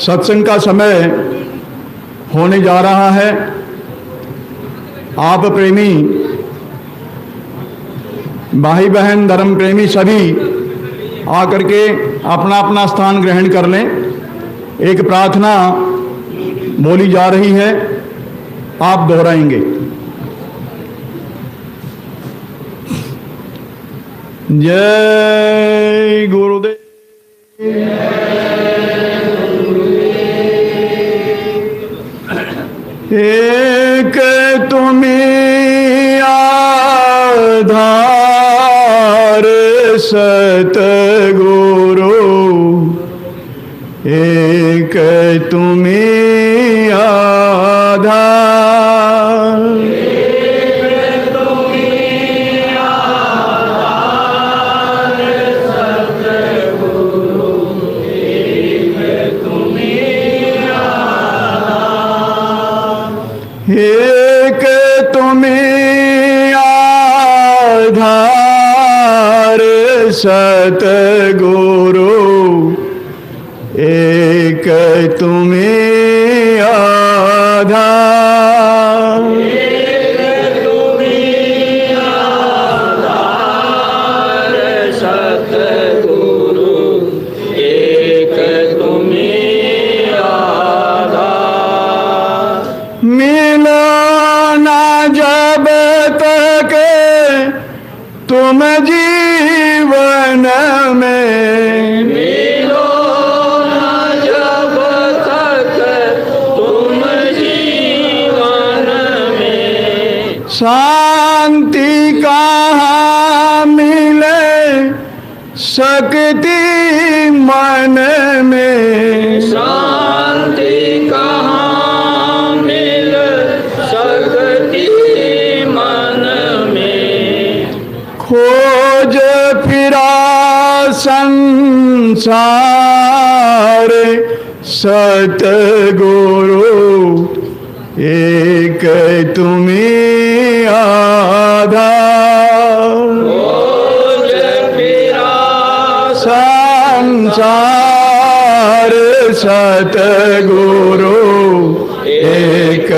सत्संग का समय होने जा रहा है। आप प्रेमी भाई बहन, धर्म प्रेमी सभी आकर के अपना अपना स्थान ग्रहण कर लें। एक प्रार्थना बोली जा रही है, आप दोहराएंगे। जय गुरुदेव। एक तुम्हें आधार सतगुरु, एक तुम्हें आधार, एक तुम्हें आधार सतगुरु, एक तुम्हें आधार, एक तुम्हें आधार सतगुरु, एक तुम्हें आधार, एक तुम्हें आधार सतगुरु, एक तुम्हें आधार। मिलो ना जब तक तुम जीवन में, मिलो ना जब तक तुम जीवन में, शांति कहाँ मिले सकती मन में, शांति कहाँ मिल सकती मन में। खोज फिरा संसार सतगुरु, एक तुम्हें आधार, खोज फिरा संसार सतगुरु, एक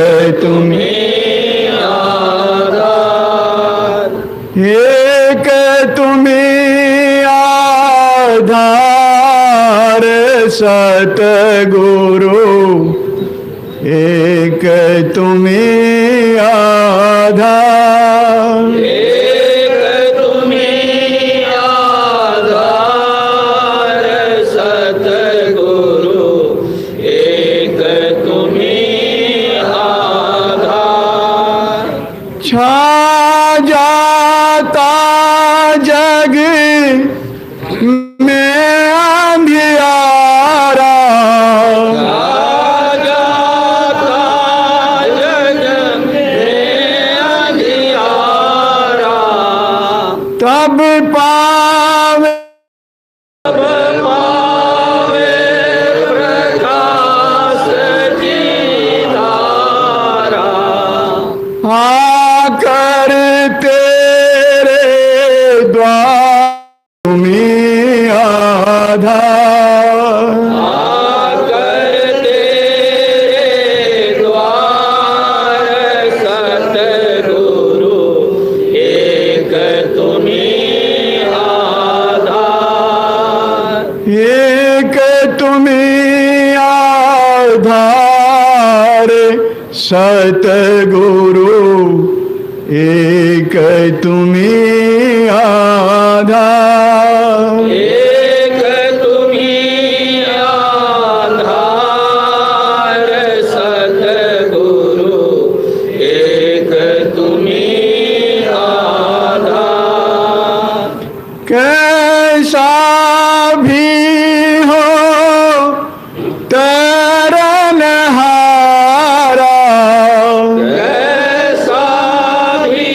तुम्हें आधार, एक तुम्हें आधार सतगुरु, एक तुम्हें आधार, एक तुम्हें आधार सतगुरु, एक तुम्हें आधार। छा जाता जग में अंधियारा, छा जाता जग में अंधियारा, तब पावे प्रकाश की धारा, आकर तेरे द्वार तुम्हें आधार, आकर तेरे द्वार सतगुरु, एक तुम्हें आधार, एक तुम्हें आधार सतगुरु, एक तुम्हें आधार, एक तुम्हें आधार सतगुरु, एक तुम्हें आधार। कैसा भी हो तरनहारा, कैसा भी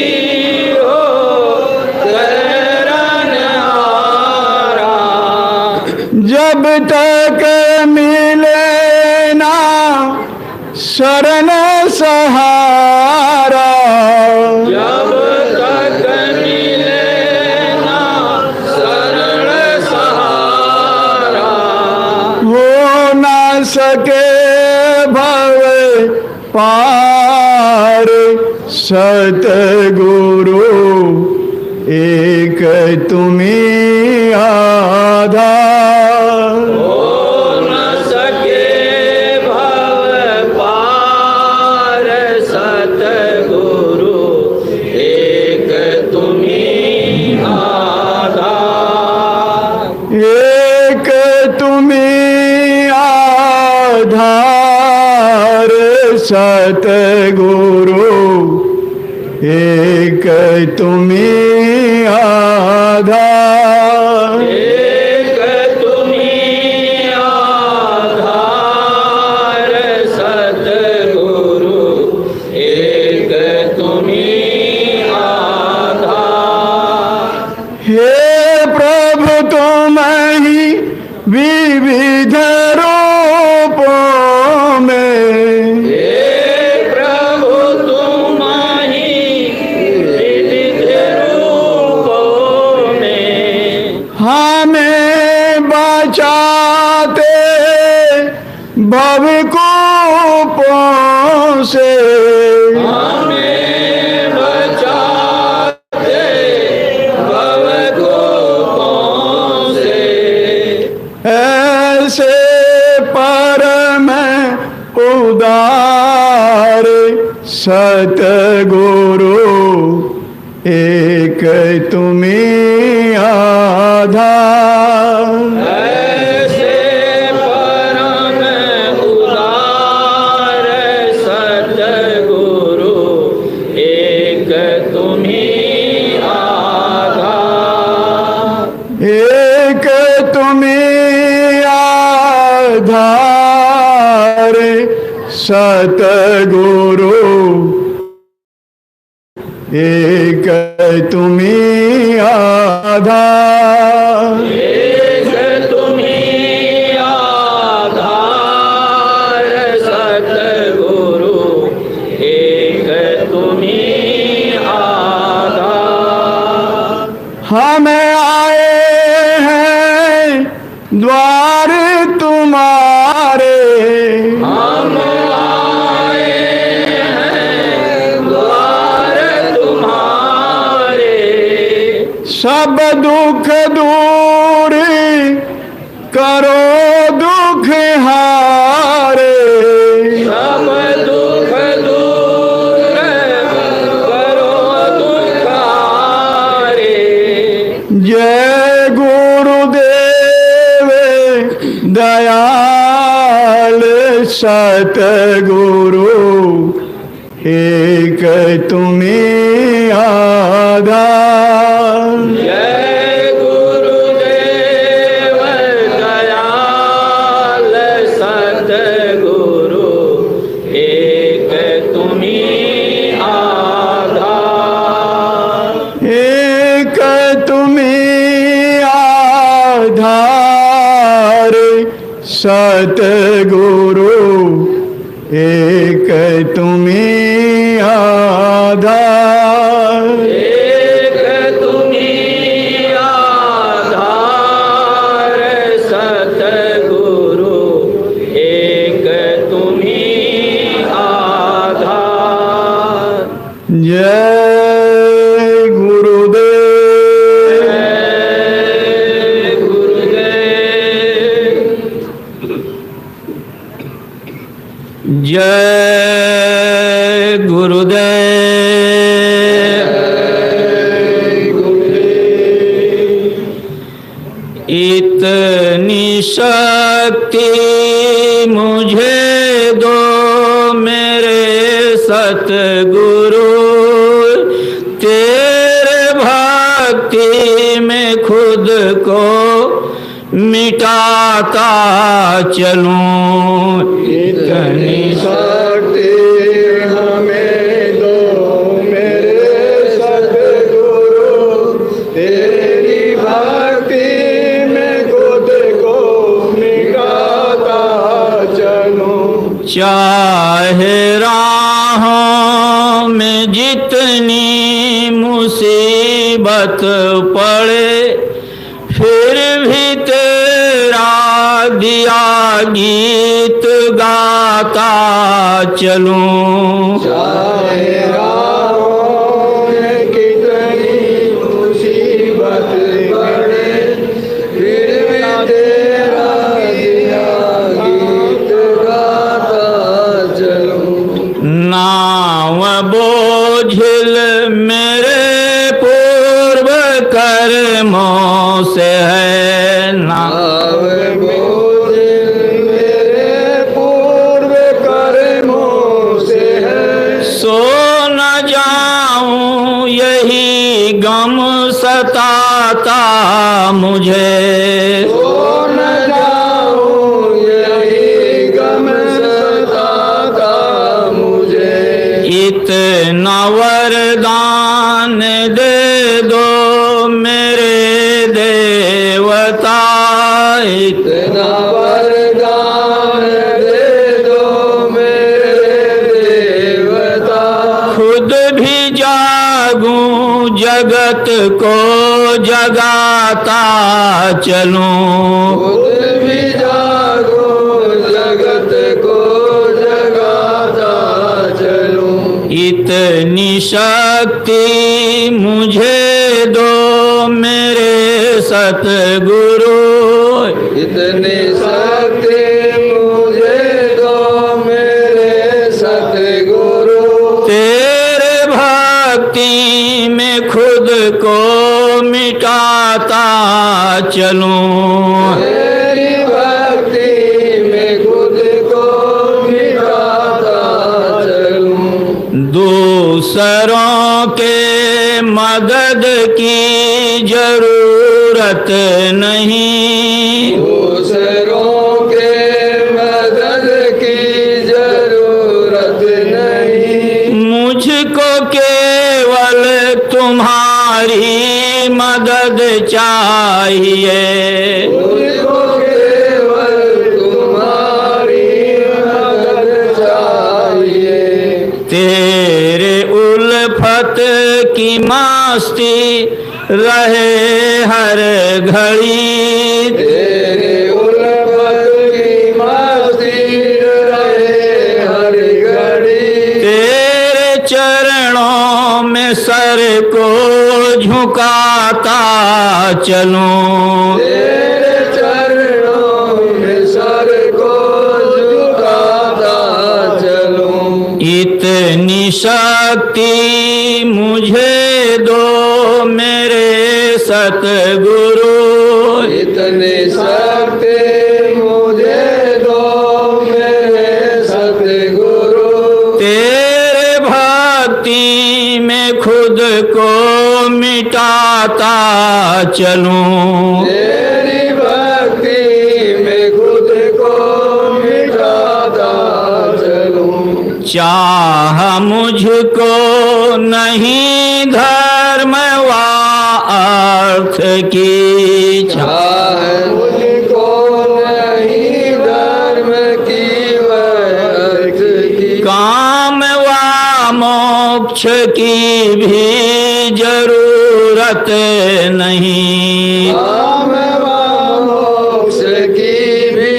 हो तरनहारा, जब तक मिले ना शरण सहारा, जब तक मिले ना शरण सहारा, हो ना सके भव पार सतगुरु एक तुम्ही आधार। हो न सके भव पार सतगुरु एक तुम्ही आधार। एक तुम्ही आधार सतगुरु एक तुम्ही आधार। एक तुम्ही आधार सतगुरु एक तुम्ही आधार। हे प्रभु तुम ही विविध रूपों में, हे प्रभु तुम ही विविध रूपों में हमें बचाते भवकूपों से। हमें बचाते भवकूपों से। ऐसे परम उदार सतगुरु एक तुम्ही आधार। ऐसे परम उदार सतगुरु एक तुम्ही आधार। एक तुम्ही आधार सतगुरु एक तुम्ही आधार। एक तुम्ही आधार सतगुरु एक तुम्ही आधार। हमें आए हैं द्वार तुम्हारे, हम आए हैं द्वार तुम्हारे। सब दुख दूर करो दुख हारे। सब दुख दूर करो दुख हारे। जय गुरुदेव दयाल सतगुरु एक तुम्ही आधार। जय गुरुदेव दयाल सतगुरु एक तुम्ही आधार। एक तुम्ही आधार सतगुरु एक तुम्ही आधार। एक तुम्ही आधार सतगुरु एक तुम्ही आधार। जय गुरुदेव। जय गुरुदेव। जय गुरुदेव। इतनी शक्ति मुझे दो मेरे सतगुरु, तेरे भक्ति में खुद को मिटाता चलूं। इतनी शक्ति हमें दो मेरे सतगुरु, तेरी भक्ति में खुद को मिटाता चलूं। चाहे राहों में जितनी मुसीबत पड़े, फिर भी तेरा दिया गीत गाता चलूं। चाहे राहों में कितनी मुसीबत पड़े, फिर भी तेरा दिया गीत गाता चलूं। नाव बोझिल मेरे पूर्व कर्मों से है ना, नाव बोझिल मेरे पूर्व कर्मों से है, सो न जाऊं यही गम सताता मुझे। सो न जाऊं यही गम सताता मुझे। इतना वरदान दे दो मेरे देवता, इतना वरदान दे दो मेरे देवता। खुद भी जागूं जगत को जगाता चलूं। खुद भी जागो जगत को जगाता चलूं। इतनी शक्ति मुझे दो मेरे सतगुरु, इतनी शक्ति मुझे दो मेरे सतगुरु। तेरे भक्ति में खुद को मिटाता चलूं। तेरी भक्ति में खुद को मिटाता चलूं। दूसरों के मदद की जरूरत नहीं, दूसरों के मदद की जरूरत नहीं। मुझको केवल तुम्हारी मदद चाहिए। मुझको केवल तुम्हारी मदद चाहिए। तेरे उल्फत की मस्ती रहे हर घड़ी, तेरे उल्फत की मस्ती रहे हर घड़ी। तेरे चरणों में सर को झुकाता चलूं। तेरे चरणों में सर को झुकाता चलूं। इतनी शक्ति मुझे दो मेरे सतगुरु, इतनी शक्ति मुझे दो मेरे सतगुरु। तेरे भक्ति में खुद को मिटाता चलूं। तेरी भक्ति में खुद को मिटाता चलूं। चाह मुझको नहीं धर्म व अर्थ की, चाह मुझको नहीं धर्म की व अर्थ की। काम व मोक्ष की भी जरूरत नहीं। काम व मोक्ष की भी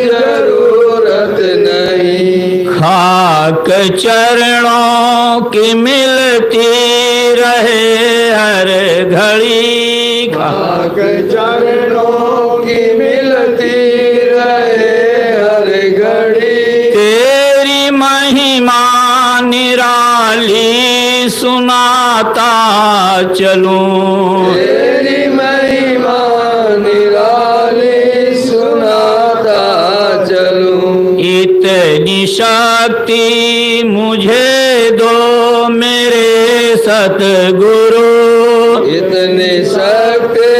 जरूरत नहीं। खाक चरणों की मिलती रहे हर घड़ी, खाक चरणों की मिलती रहे हर घड़ी। तेरी महिमा निराली सुनाता चलूं। तेरी महिमा निराली सुनाता चलूं। इतनी शक्ति मुझे दो मेरे सतगुरु, इतनी शक्ति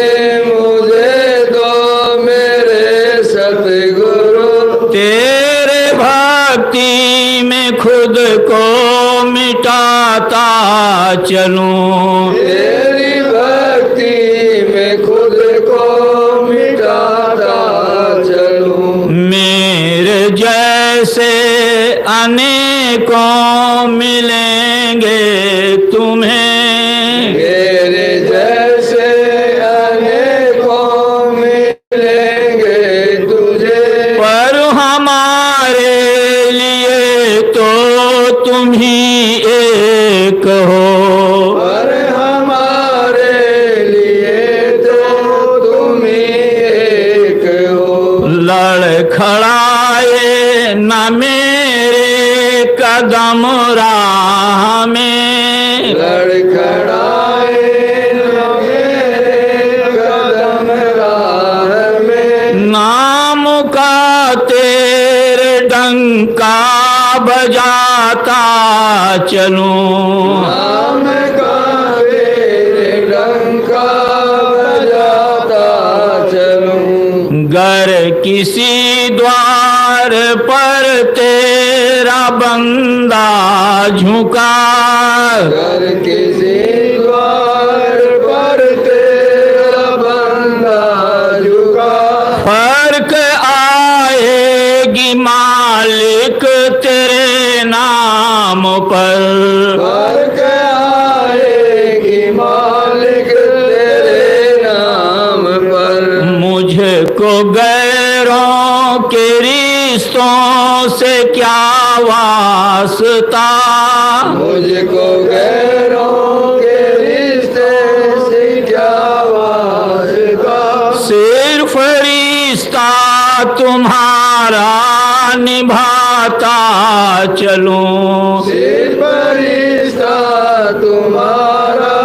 मुझे दो मेरे सतगुरु। तेरे भक्ति में खुद को मिटाता चलूं। तेरी भक्ति में खुद को मिटाता चलूं। मेरे जैसे अनेकों मिलेंगे तुम्हें, मेरे जैसे अनेकों मिलेंगे तुझे। लड़खड़ाए न मेरे कदम राह में, लड़खड़ाए न मेरे कदम राह में, नाम का तेरे डंका बजाता चलूं, नाम का तेरे डंका बजाता चलूं। गर किसी द्वार पर तेरा बंदा झुका, अगर किसी द्वार पर तेरा बंदा झुका, फर्क आएगी मालिक तेरे नाम पर, फर्क आएगी मालिक तेरे नाम पर। मुझको गैरों के रिश्तों से क्या वास्ता, मुझको गैरों के रिश्ते से क्या वास्ता, सिर्फ रिश्ता तुम्हारा निभाता चलूं, सिर्फ रिश्ता तुम्हारा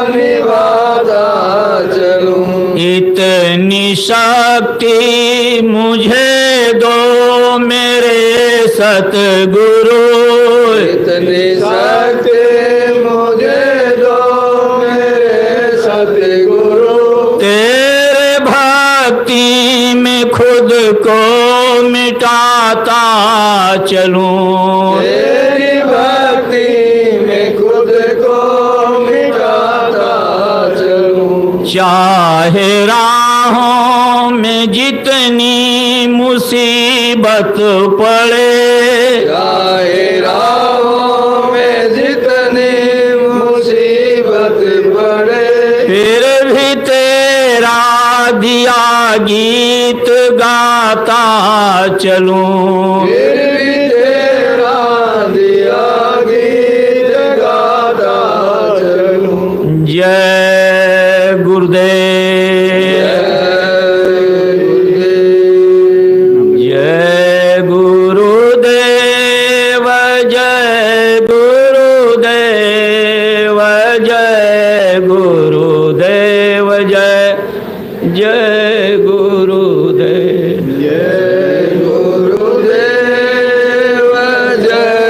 निभाता चलूं। इतनी शक्ति मुझे दो मेरे सतगुरु, इतनी शक्ति मुझे दो मेरे सतगुरु, तेरे भक्ति में खुद को मिटाता चलूं, तेरी भक्ति में खुद को मिटाता चलूं। चाहे राहों में जितनी मुसीबत पड़े, चाहे राहों में जितनी मुसीबत पड़े, फिर भी तेरा दिया गीत गाता चलूं, फिर भी तेरा दिया गीत गाता चलूं। जय गुरुदेव, जय गुरुदेव, जय गुरुदेव, जय गुरुदेव, जय जय गुरुदेव, जय गुरुदेव, जय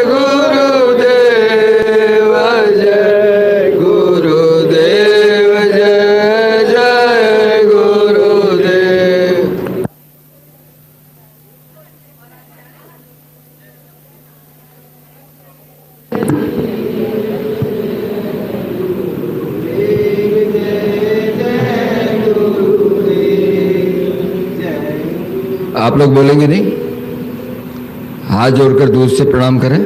गुरुदेव, जय गुरुदेव, जय जय गुरुदेव। आप लोग बोलेंगे नहीं? हाथ जोड़कर दूर से प्रणाम करें।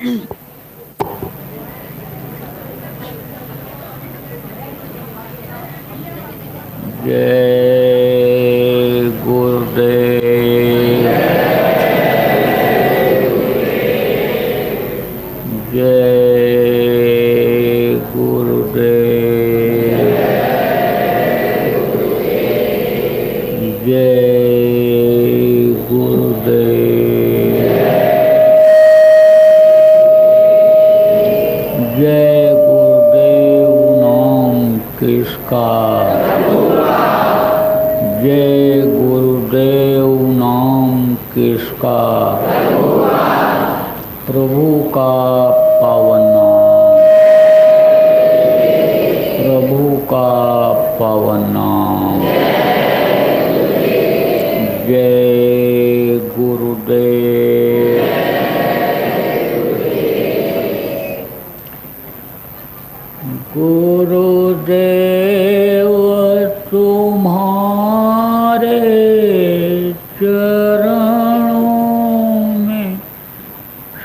जय गुरुदेव जय गुरुदेव जय गुरुदेव जय गुरुदेव नाम किसका जय गुरुदेव नाम किसका प्रभु का पावन नाम प्रभु का पावन नाम जय गुरुदेव गुरुदेव तुम्हारे चरणों में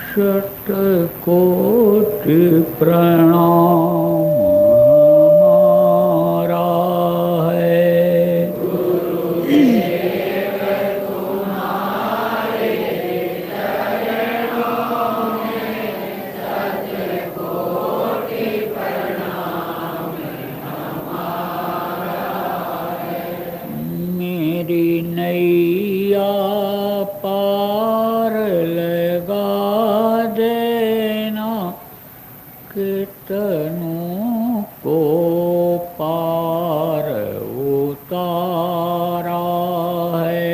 शतकोटि प्रणाम हमारा है। मेरी नैया पार लगा देना कितनों को पार उतारा है।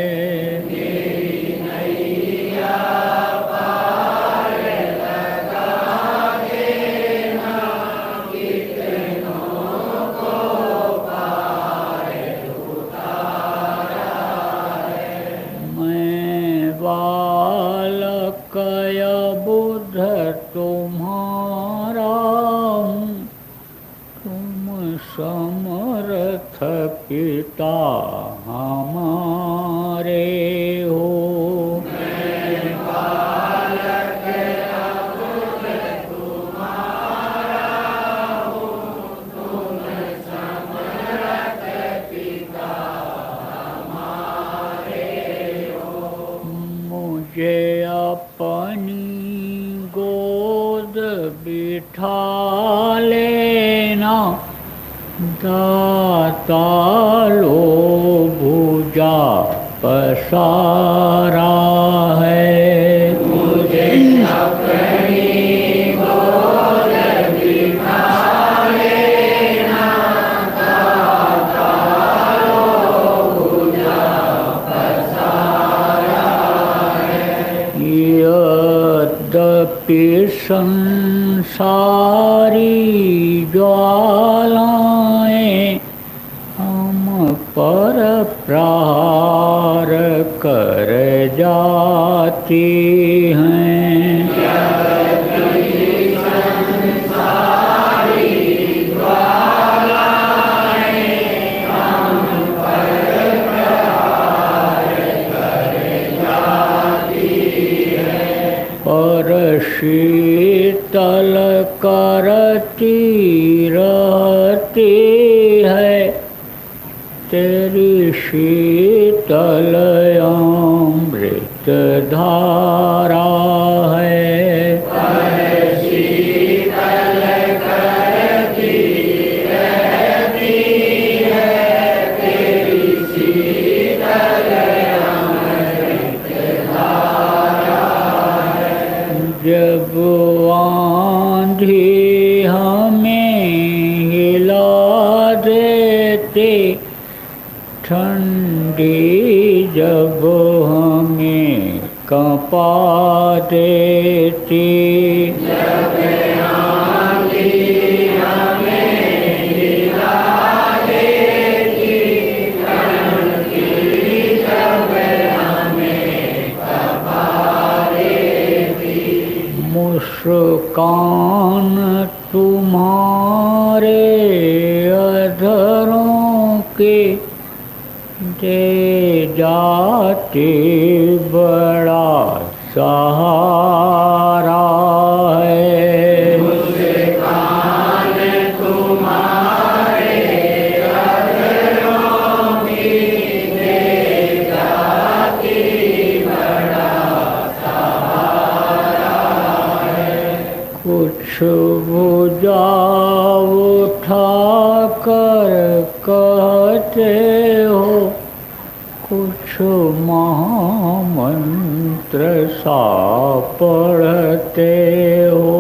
बालक या बुद्ध तुम्हारा हूँ तुम समर्थ पिता हमारे हो। मुझे अपनी गोद बिठा लेना दाता लो भुजा पसारा है। मुझे अपनी गोद बिठा लेना दाता लो भुजा यद्यपि संसारी ज्वालाएं हम पर प्रहार कर जाती हैं। पर शीतल करती रहती है तेरी शीतल अमृत धारा है। पर शीतल करती रहती है तेरी शीतल अमृत धारा। जब आंधी हमें हिला देते ठंडी जब हमें कंपा देती। जब आंधी हमें हिला देती ठंडी जब हमें कंपा देती। मुस्कान तुम्हारे अधरों के दे जाते बड़ा सहारा उठा कर कहते हो, कुछ महामंत्र सा पढ़ते हो।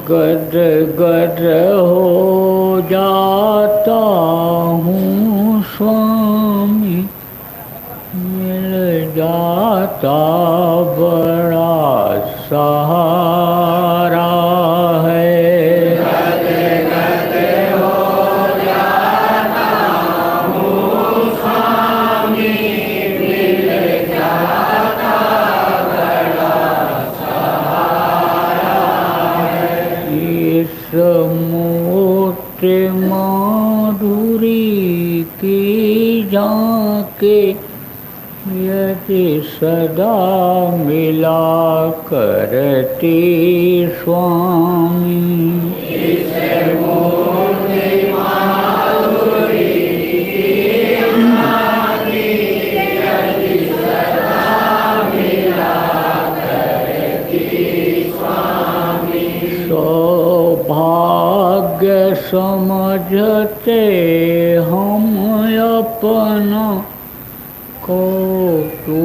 गद गद हो जाता हूँ स्वामी, मिल जाता बड़ा सहारा है। गद गद हो जाता हूँ स्वामी, मिल जाता बड़ा सहारा है। इस मूर्ति माधुरी की झांके यदि सदा मिला करती स्वामी। इस मूर्ति माधुरी की झांके यदि सदा मिला करती स्वामी। सौभाग्य समझते हम अपना कौतूहल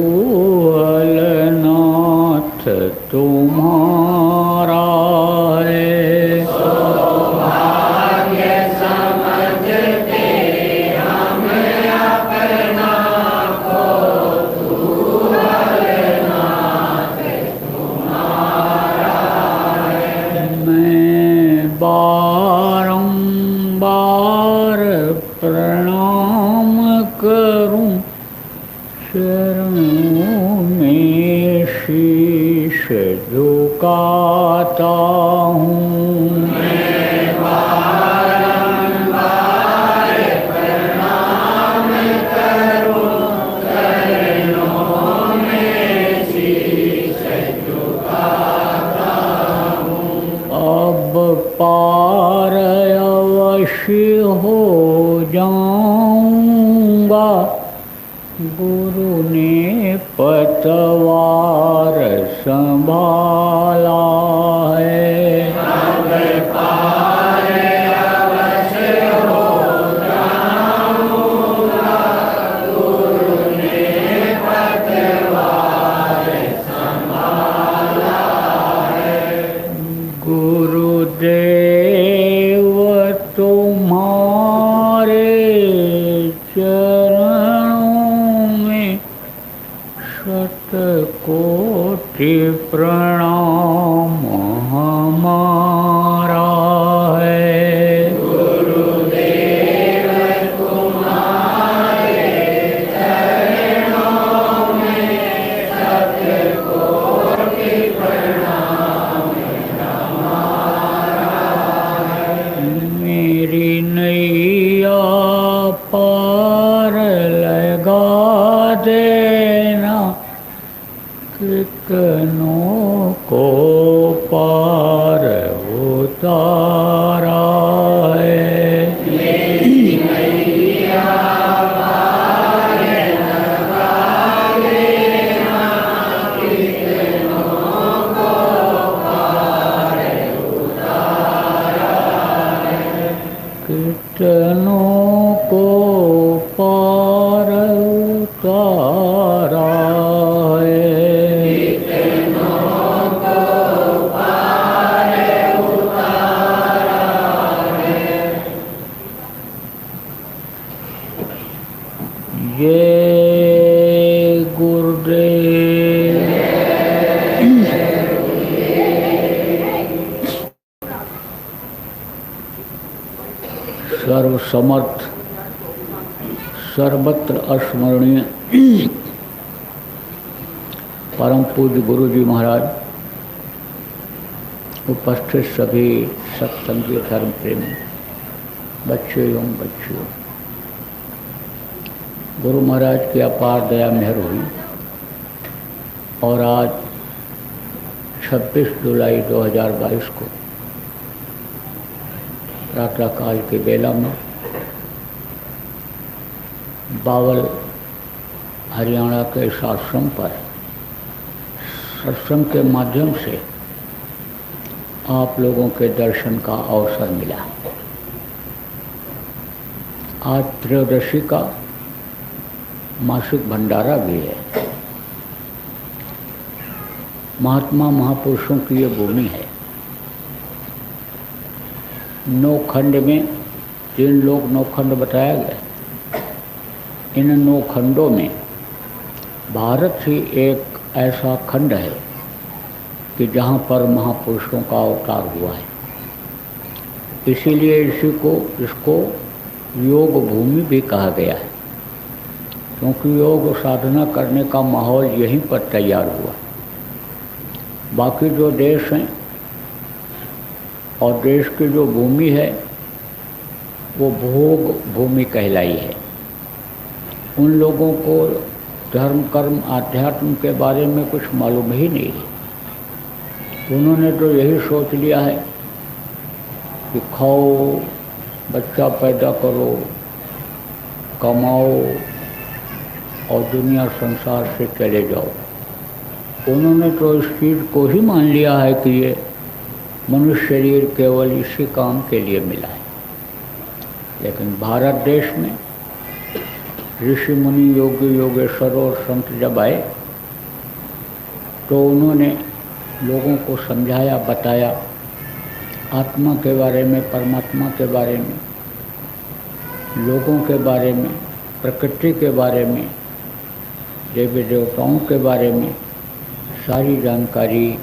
नाथ तुम्हारा है। सौभाग्य समझते हम अपना कौतूहल नाथ तुम्हारा है। मैं बारंबार प्रणाम करूं, शरणों में शीश झुकाता हूँ। मैं बारंबार प्रणाम करूं, शरणों में शीश झुकाता हूँ। अब पार अवश्य हो जाऊंगा, गुरु ने पतवार संभाला है। अब पार अवश्य हो जाऊंगा, गुरु ने पतवार संभाला है। गुरुदेव तुम्हारे शतकोटि प्रणाम हमारा है। गुरुदेव तुम्हारे चरणों में शतकोटि प्रणाम हमारा है। मेरी नैया पार लगा देना, कितनों को पार उतारा है। मेरी नैया पार लगा देना, कितनों को पार उतारा है। कितनों को पार उतारा है। जय गुरुदेव। सर्वसमर्थ सर्वत्र अस्मरणीय परम पूज्य गुरु जी महाराज, उपस्थित सभी सत्संगी धर्म प्रेमी बच्चे एवं बच्चियों, गुरु महाराज की अपार दया मेहर हुई और आज 26 जुलाई 2022 को प्रातःकाल के बेला में बावल हरियाणा के इस आश्रम पर सत्संग के माध्यम से आप लोगों के दर्शन का अवसर मिला। आज त्रयोदशी का मासिक भंडारा भी है। महात्मा महापुरुषों की ये भूमि है। 9 खंड में 3 लोग 9 खंड बताया गया। इन 9 खंडों में भारत ही एक ऐसा खंड है कि जहाँ पर महापुरुषों का अवतार हुआ है। इसीलिए इसको योग भूमि भी कहा गया है, क्योंकि योग साधना करने का माहौल यहीं पर तैयार हुआ। बाकी जो देश हैं और देश की जो भूमि है वो भोग भूमि कहलाई है। उन लोगों को धर्म कर्म आध्यात्म के बारे में कुछ मालूम ही नहीं है। उन्होंने तो यही सोच लिया है कि खाओ, बच्चा पैदा करो, कमाओ और दुनिया संसार से चले जाओ। उन्होंने तो इस चीज़ को ही मान लिया है कि ये मनुष्य शरीर केवल इसी काम के लिए मिला है। लेकिन भारत देश में ऋषि मुनि योगी योगेश्वर और संत जब आए तो उन्होंने लोगों को समझाया, बताया आत्मा के बारे में, परमात्मा के बारे में, लोगों के बारे में, प्रकृति के बारे में, देवी देवताओं के बारे में सारी जानकारी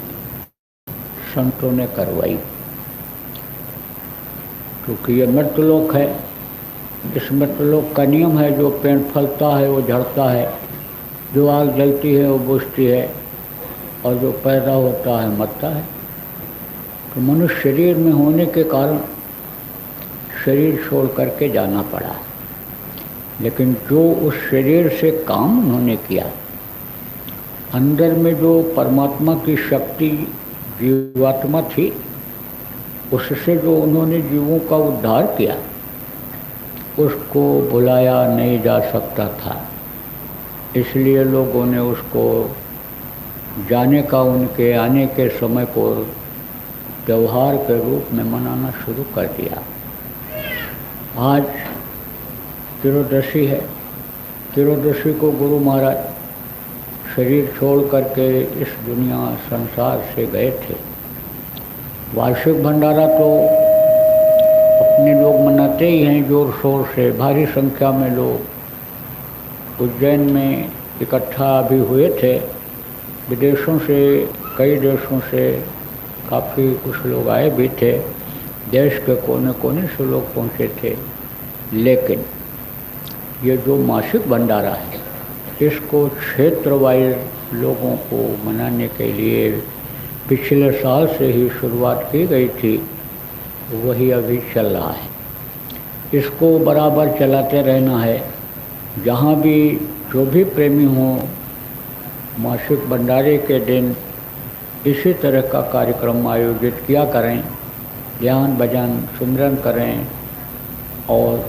संतों ने करवाई। क्योंकि ये मृतलोक है। इस मृतलोक का नियम है, जो पेड़ फलता है वो झड़ता है, जो आग जलती है वो बुझती है और जो पैदा होता है मरता है। तो मनुष्य शरीर में होने के कारण शरीर छोड़ करके जाना पड़ा। लेकिन जो उस शरीर से काम उन्होंने किया, अंदर में जो परमात्मा की शक्ति जीवात्मा थी, उससे जो उन्होंने जीवों का उद्धार किया, उसको भुलाया नहीं जा सकता था। इसलिए लोगों ने उसको जाने का, उनके आने के समय को त्यौहार के रूप में मनाना शुरू कर दिया। आज त्रयोदशी है। त्रयोदशी को गुरु महाराज शरीर छोड़ करके इस दुनिया संसार से गए थे। वार्षिक भंडारा तो अपने लोग मनाते ही हैं जोर शोर से। भारी संख्या में लोग उज्जैन में इकट्ठा भी हुए थे। विदेशों से, कई देशों से काफ़ी कुछ लोग आए भी थे। देश के कोने कोने से लोग पहुँचे थे। लेकिन ये जो मासिक भंडारा है, इसको क्षेत्र वाइज लोगों को मनाने के लिए पिछले साल से ही शुरुआत की गई थी, वही अभी चल रहा है। इसको बराबर चलाते रहना है। जहाँ भी जो भी प्रेमी हों, मासिक भंडारे के दिन इसी तरह का कार्यक्रम आयोजित किया करें। ध्यान भजन सिमरन करें और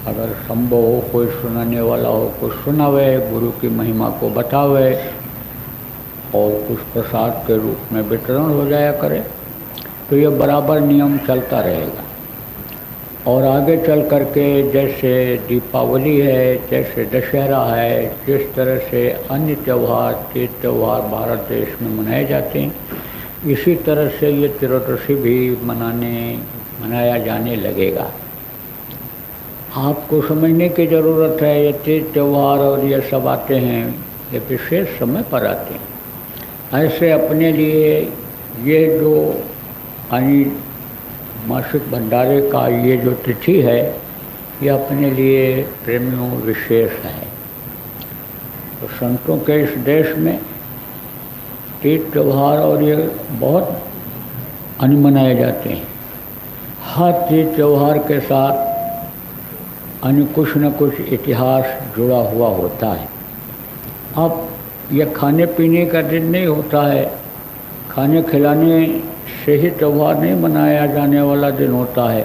अगर संभव हो कोई सुनाने वाला हो, कुछ सुनावे, गुरु की महिमा को बतावे और कुछ प्रसाद के रूप में वितरण हो जाया करे। तो ये बराबर नियम चलता रहेगा। और आगे चल करके जैसे दीपावली है, जैसे दशहरा है, जिस तरह से अन्य त्यौहार, तीज त्यौहार भारत देश में मनाए जाते हैं, इसी तरह से ये त्रयोदशी भी मनाया जाने लगेगा। आपको समझने की ज़रूरत है, ये तीज त्यौहार और ये सब आते हैं, ये विशेष समय पर आते हैं। ऐसे अपने लिए ये जो मासिक भंडारे का ये जो तिथि है, ये अपने लिए प्रेमियों विशेष है। तो संतों के इस देश में तीज त्यौहार और ये बहुत मनाए जाते हैं। हर तीज त्यौहार के साथ कुछ न कुछ इतिहास जुड़ा हुआ होता है। अब यह खाने पीने का दिन नहीं होता है, खाने खिलाने से ही त्यौहार नहीं मनाया जाने वाला दिन होता है।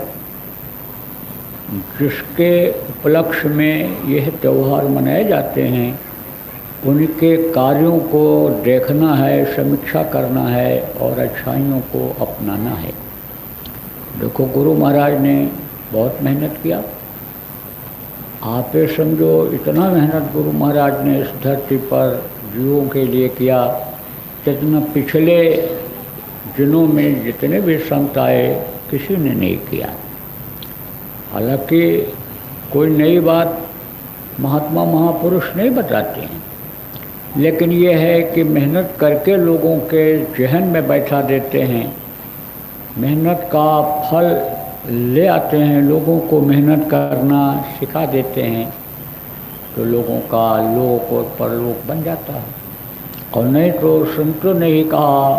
जिसके उपलक्ष्य में यह त्यौहार मनाए जाते हैं उनके कार्यों को देखना है, समीक्षा करना है और अच्छाइयों को अपनाना है। देखो गुरु महाराज ने बहुत मेहनत किया। आप ये समझो इतना मेहनत गुरु महाराज ने इस धरती पर जीवों के लिए किया, जितना पिछले दिनों में जितने भी संत आए किसी ने नहीं किया। हालांकि कोई नई बात महात्मा महापुरुष नहीं बताते हैं, लेकिन ये है कि मेहनत करके लोगों के जहन में बैठा देते हैं, मेहनत का फल ले आते हैं, लोगों को मेहनत करना सिखा देते हैं, तो लोगों का लोक और परलोक बन जाता है। और नहीं तो संतों ने ही कहा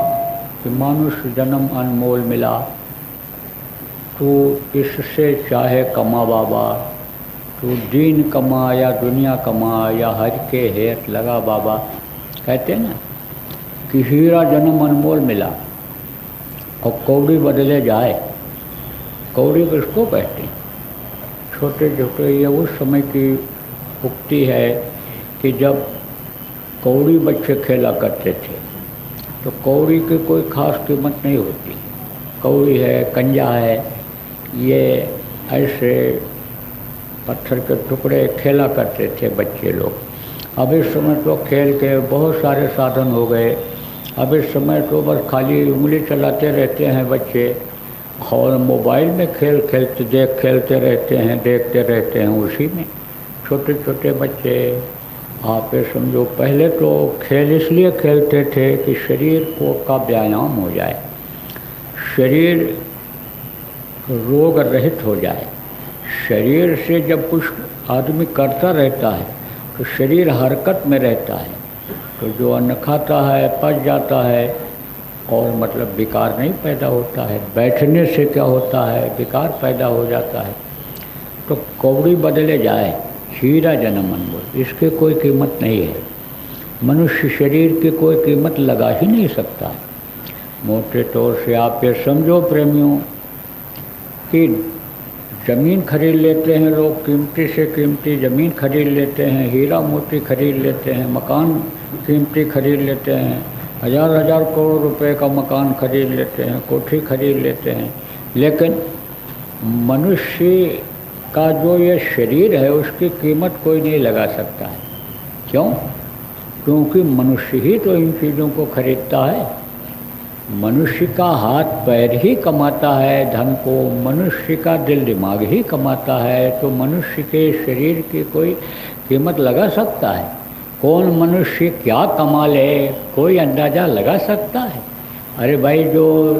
कि मनुष्य जन्म अनमोल मिला, तो इससे चाहे कमा बाबा, तो दीन कमा या दुनिया कमा या हर के हेत लगा बाबा। कहते हैं ना कि हीरा जन्म अनमोल मिला और कौड़ी बदले जाए। कौड़ी किसको कहते हैं? छोटे छोटे ये उस समय की उक्ति है कि जब कौड़ी बच्चे खेला करते थे तो कौड़ी की कोई खास कीमत नहीं होती। कौड़ी है, कंजा है, ये ऐसे पत्थर के टुकड़े खेला करते थे बच्चे लोग। अब इस समय तो खेल के बहुत सारे साधन हो गए। अब इस समय तो बस खाली उंगली चलाते रहते हैं बच्चे और मोबाइल में खेल खेलते रहते हैं, देखते रहते हैं उसी में छोटे छोटे बच्चे। आप ये समझो पहले तो खेल इसलिए खेलते थे कि शरीर को का व्यायाम हो जाए, शरीर रोग रहित हो जाए। शरीर से जब कुछ आदमी करता रहता है तो शरीर हरकत में रहता है, तो जो अन्न खाता है पच जाता है और मतलब विकार नहीं पैदा होता है। बैठने से क्या होता है, विकार पैदा हो जाता है। तो कौड़ी बदले जाए, हीरा जन्म अनमोल, इसकी कोई कीमत नहीं है। मनुष्य शरीर की कोई कीमत लगा ही नहीं सकता है। मोटे तौर से आप ये समझो प्रेमियों कि ज़मीन खरीद लेते हैं लोग, कीमती से कीमती ज़मीन खरीद लेते हैं, हीरा मोती खरीद लेते हैं, मकान कीमती खरीद लेते हैं, हज़ार हज़ार करोड़ रुपए का मकान खरीद लेते हैं, कोठी खरीद लेते हैं। लेकिन मनुष्य का जो ये शरीर है उसकी कीमत कोई नहीं लगा सकता है। क्यों? क्योंकि मनुष्य ही तो इन चीज़ों को खरीदता है। मनुष्य का हाथ पैर ही कमाता है धन को, मनुष्य का दिल दिमाग ही कमाता है, तो मनुष्य के शरीर की कोई कीमत लगा सकता है? कौन मनुष्य क्या कमा ले कोई अंदाज़ा लगा सकता है? अरे भाई जो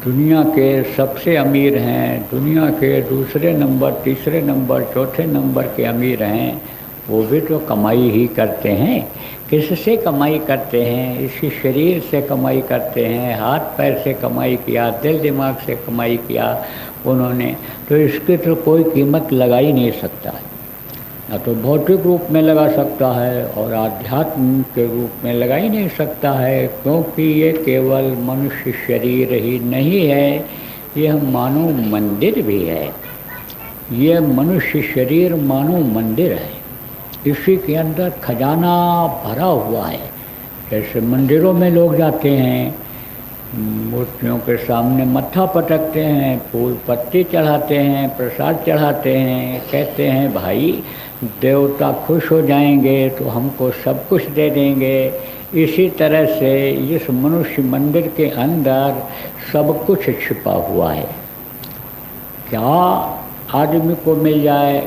दुनिया के सबसे अमीर हैं, दुनिया के दूसरे नंबर, तीसरे नंबर, चौथे नंबर के अमीर हैं, वो भी तो कमाई ही करते हैं। किससे कमाई करते हैं? इसी शरीर से कमाई करते हैं, हाथ पैर से कमाई किया, दिल दिमाग से कमाई किया उन्होंने, तो इसकी तो कोई कीमत लगा ही नहीं सकता है। ना तो भौतिक रूप में लगा सकता है और आध्यात्म के रूप में लगा ही नहीं सकता है, क्योंकि ये केवल मनुष्य शरीर ही नहीं है, यह मानव मंदिर भी है। ये मनुष्य शरीर मानव मंदिर है, इसी के अंदर खजाना भरा हुआ है। जैसे मंदिरों में लोग जाते हैं, मूर्तियों के सामने मत्था पटकते हैं, फूल पत्ती चढ़ाते हैं, प्रसाद चढ़ाते हैं, कहते हैं भाई देवता खुश हो जाएंगे तो हमको सब कुछ दे देंगे। इसी तरह से इस मनुष्य मंदिर के अंदर सब कुछ छिपा हुआ है। क्या आदमी को मिल जाए,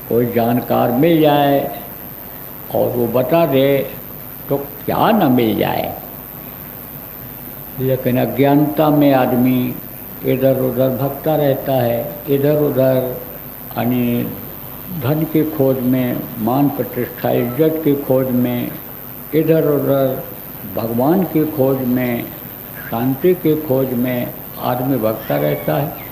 कोई जानकार मिल जाए और वो बता दे तो क्या न मिल जाए। लेकिन अज्ञानता में आदमी इधर उधर भटकता रहता है, इधर उधर यानी धन की खोज में, मान प्रतिष्ठा इज्जत की खोज में, इधर उधर भगवान की खोज में, शांति की खोज में आदमी भटकता रहता है।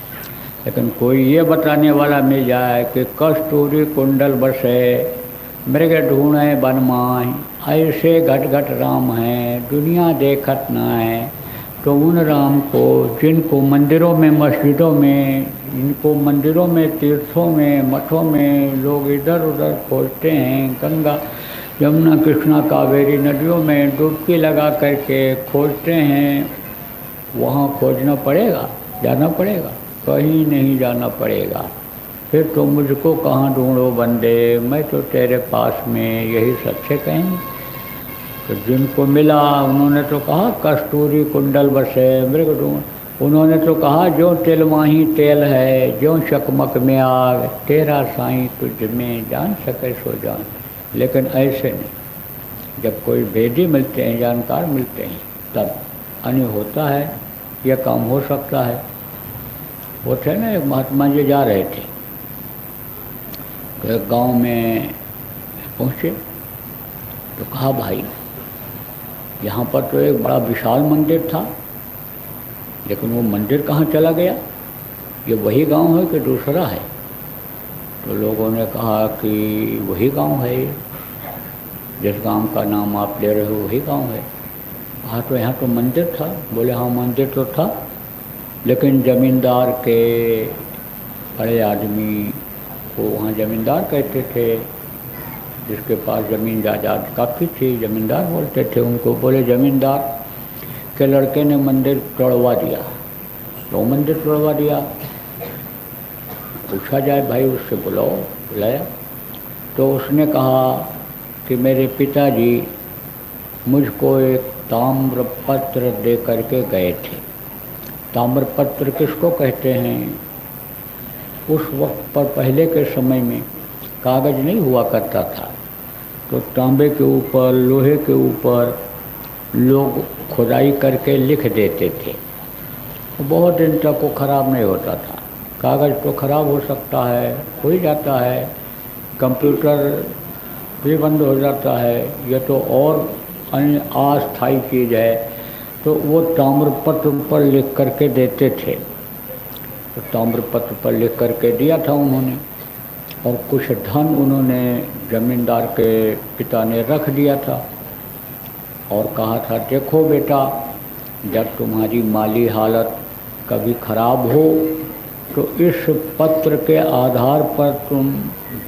लेकिन कोई ये बताने वाला मिल जाए कि कस्तूरी कुंडल बसे, मृग ढूंढे बनमाए, ऐसे घट घट राम हैं, दुनिया देखत ना है, तो उन राम को जिनको मंदिरों में, मस्जिदों में, इनको मंदिरों में, तीर्थों में, मठों में लोग इधर उधर खोजते हैं, गंगा यमुना कृष्णा कावेरी नदियों में डुबकी लगा करके खोजते हैं, वहाँ खोजना पड़ेगा, जाना पड़ेगा? कहीं नहीं जाना पड़ेगा। फिर तो मुझको कहाँ ढूंढो बंदे, मैं तो तेरे पास में, यही सच्चे कहेंगे। तो जिनको मिला उन्होंने तो कहा कस्तूरी कुंडल बसे मृग ढूंढ, उन्होंने तो कहा जो तिल माही तेल है, जो चकमक में आग, तेरा साईं तुझ में जान सके सो जान। लेकिन ऐसे नहीं, जब कोई भेदी मिलते हैं, जानकार मिलते हैं, तब अन्य होता है, यह काम हो सकता है। वो थे ना, एक महात्मा जी जा रहे थे, तो एक गांव में पहुँचे तो कहा भाई यहाँ पर तो एक बड़ा विशाल मंदिर था, लेकिन वो मंदिर कहाँ चला गया? ये वही गांव है कि दूसरा है? तो लोगों ने कहा कि वही गांव है, जिस गांव का नाम आप ले रहे हो वही गांव है। हाँ तो यहाँ तो मंदिर था। बोले हाँ मंदिर तो था, लेकिन ज़मींदार के बड़े आदमी को वहाँ ज़मींदार कहते थे, जिसके पास ज़मीन जायदाद काफ़ी थी, ज़मींदार बोलते थे उनको। बोले ज़मींदार के लड़के ने मंदिर तोड़वा दिया। तो मंदिर तोड़वा दिया, पूछा जाए भाई उससे, बुलाया। तो उसने कहा कि मेरे पिताजी मुझको एक ताम्रपत्र दे करके गए थे। ताम्रपत्र किसको कहते हैं? उस वक्त पर पहले के समय में कागज़ नहीं हुआ करता था, तो तांबे के ऊपर, लोहे के ऊपर लोग खुदाई करके लिख देते थे। बहुत दिन तक वो ख़राब नहीं होता था। कागज़ तो ख़राब हो सकता है, हो ही जाता है, कंप्यूटर भी बंद हो जाता है, यह तो और अन्य अस्थायी चीज़ है। तो वो ताम्रपत्र पर लिख करके देते थे। तो ताम्रपत्र पर लिख करके दिया था उन्होंने, और कुछ धन उन्होंने ज़मींदार के पिता ने रख दिया था और कहा था देखो बेटा, जब तुम्हारी माली हालत कभी ख़राब हो तो इस पत्र के आधार पर तुम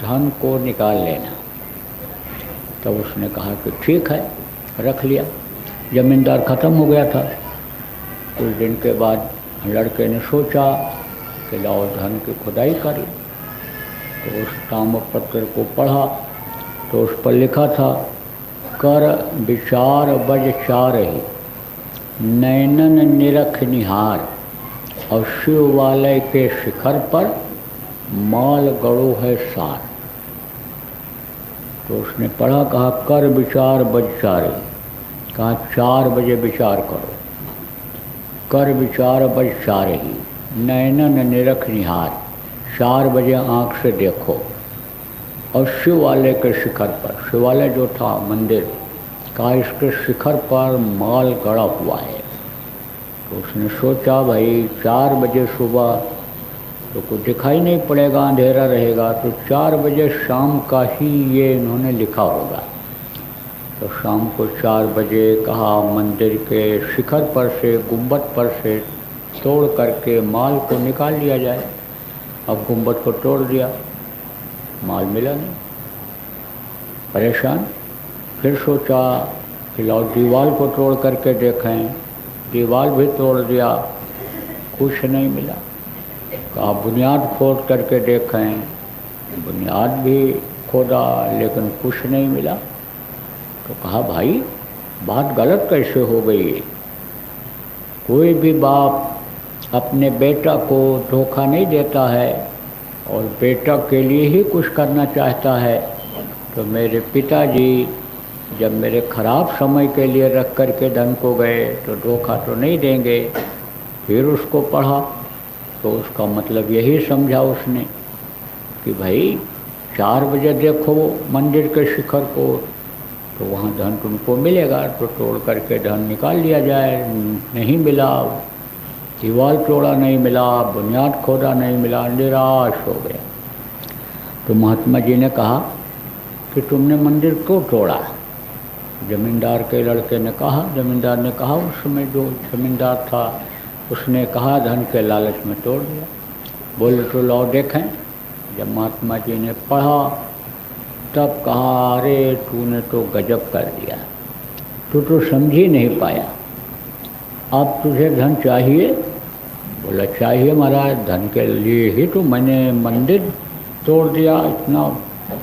धन को निकाल लेना। तब उसने कहा कि ठीक है, रख लिया। ज़मींदार ख़त्म हो गया था। कुछ दिन के बाद लड़के ने सोचा कि लाओ धन की खुदाई करें। तो उस ताम्रपत्र को पढ़ा तो उस पर लिखा था, कर विचार बज चारहि, नैनन निरख निहार, और शिवालय के शिखर पर माल गड़ो है सार। तो उसने पढ़ा, कहा कर विचार बज चारहि, कहा 4 बजे विचार करो। कर विचार बज चारहि, नैनन निरख निहार, 4 बजे आँख से देखो। और शिवालय के शिखर पर, शिवालय जो था मंदिर का, इसके शिखर पर माल गड़ा हुआ है। तो उसने सोचा भाई 4 बजे सुबह तो कुछ दिखाई नहीं पड़ेगा, अंधेरा रहेगा, तो 4 बजे शाम का ही ये इन्होंने लिखा होगा। तो शाम को 4 बजे कहा मंदिर के शिखर पर से, गुंबद पर से तोड़ करके माल को निकाल लिया जाए। अब गुंबद को तोड़ दिया, माल मिला नहीं, परेशान। फिर सोचा कि लाओ दीवार को तोड़ करके देखें, दीवार भी तोड़ दिया, कुछ नहीं मिला। कहा बुनियाद खोद करके देखें, बुनियाद भी खोदा लेकिन कुछ नहीं मिला। तो कहा भाई बात गलत कैसे हो गई? कोई भी बाप अपने बेटा को धोखा नहीं देता है और बेटा के लिए ही कुछ करना चाहता है। तो मेरे पिताजी जब मेरे ख़राब समय के लिए रख कर के धन को गए तो धोखा तो नहीं देंगे। फिर उसको पढ़ा तो उसका मतलब यही समझा उसने कि भाई 4 बजे देखो मंदिर के शिखर को, तो वहाँ धन तुमको मिलेगा, तो तोड़ करके धन निकाल लिया जाए। नहीं मिला, दीवार तोड़ा नहीं मिला, बुनियाद खोदा नहीं मिला, निराश हो गया। तो महात्मा जी ने कहा कि तुमने मंदिर क्यों तोड़ा? जमींदार के लड़के ने कहा, जमींदार ने कहा, उस समय जो जमींदार था उसने कहा धन के लालच में तोड़ दिया। बोले तो लो देखें। जब महात्मा जी ने पढ़ा तब कहा, अरे तूने तो गजब कर दिया, तू तो समझ ही नहीं पाया। अब तुझे धन चाहिए? बोला चाहिए महाराज, धन के लिए ही तो मैंने मंदिर तोड़ दिया, इतना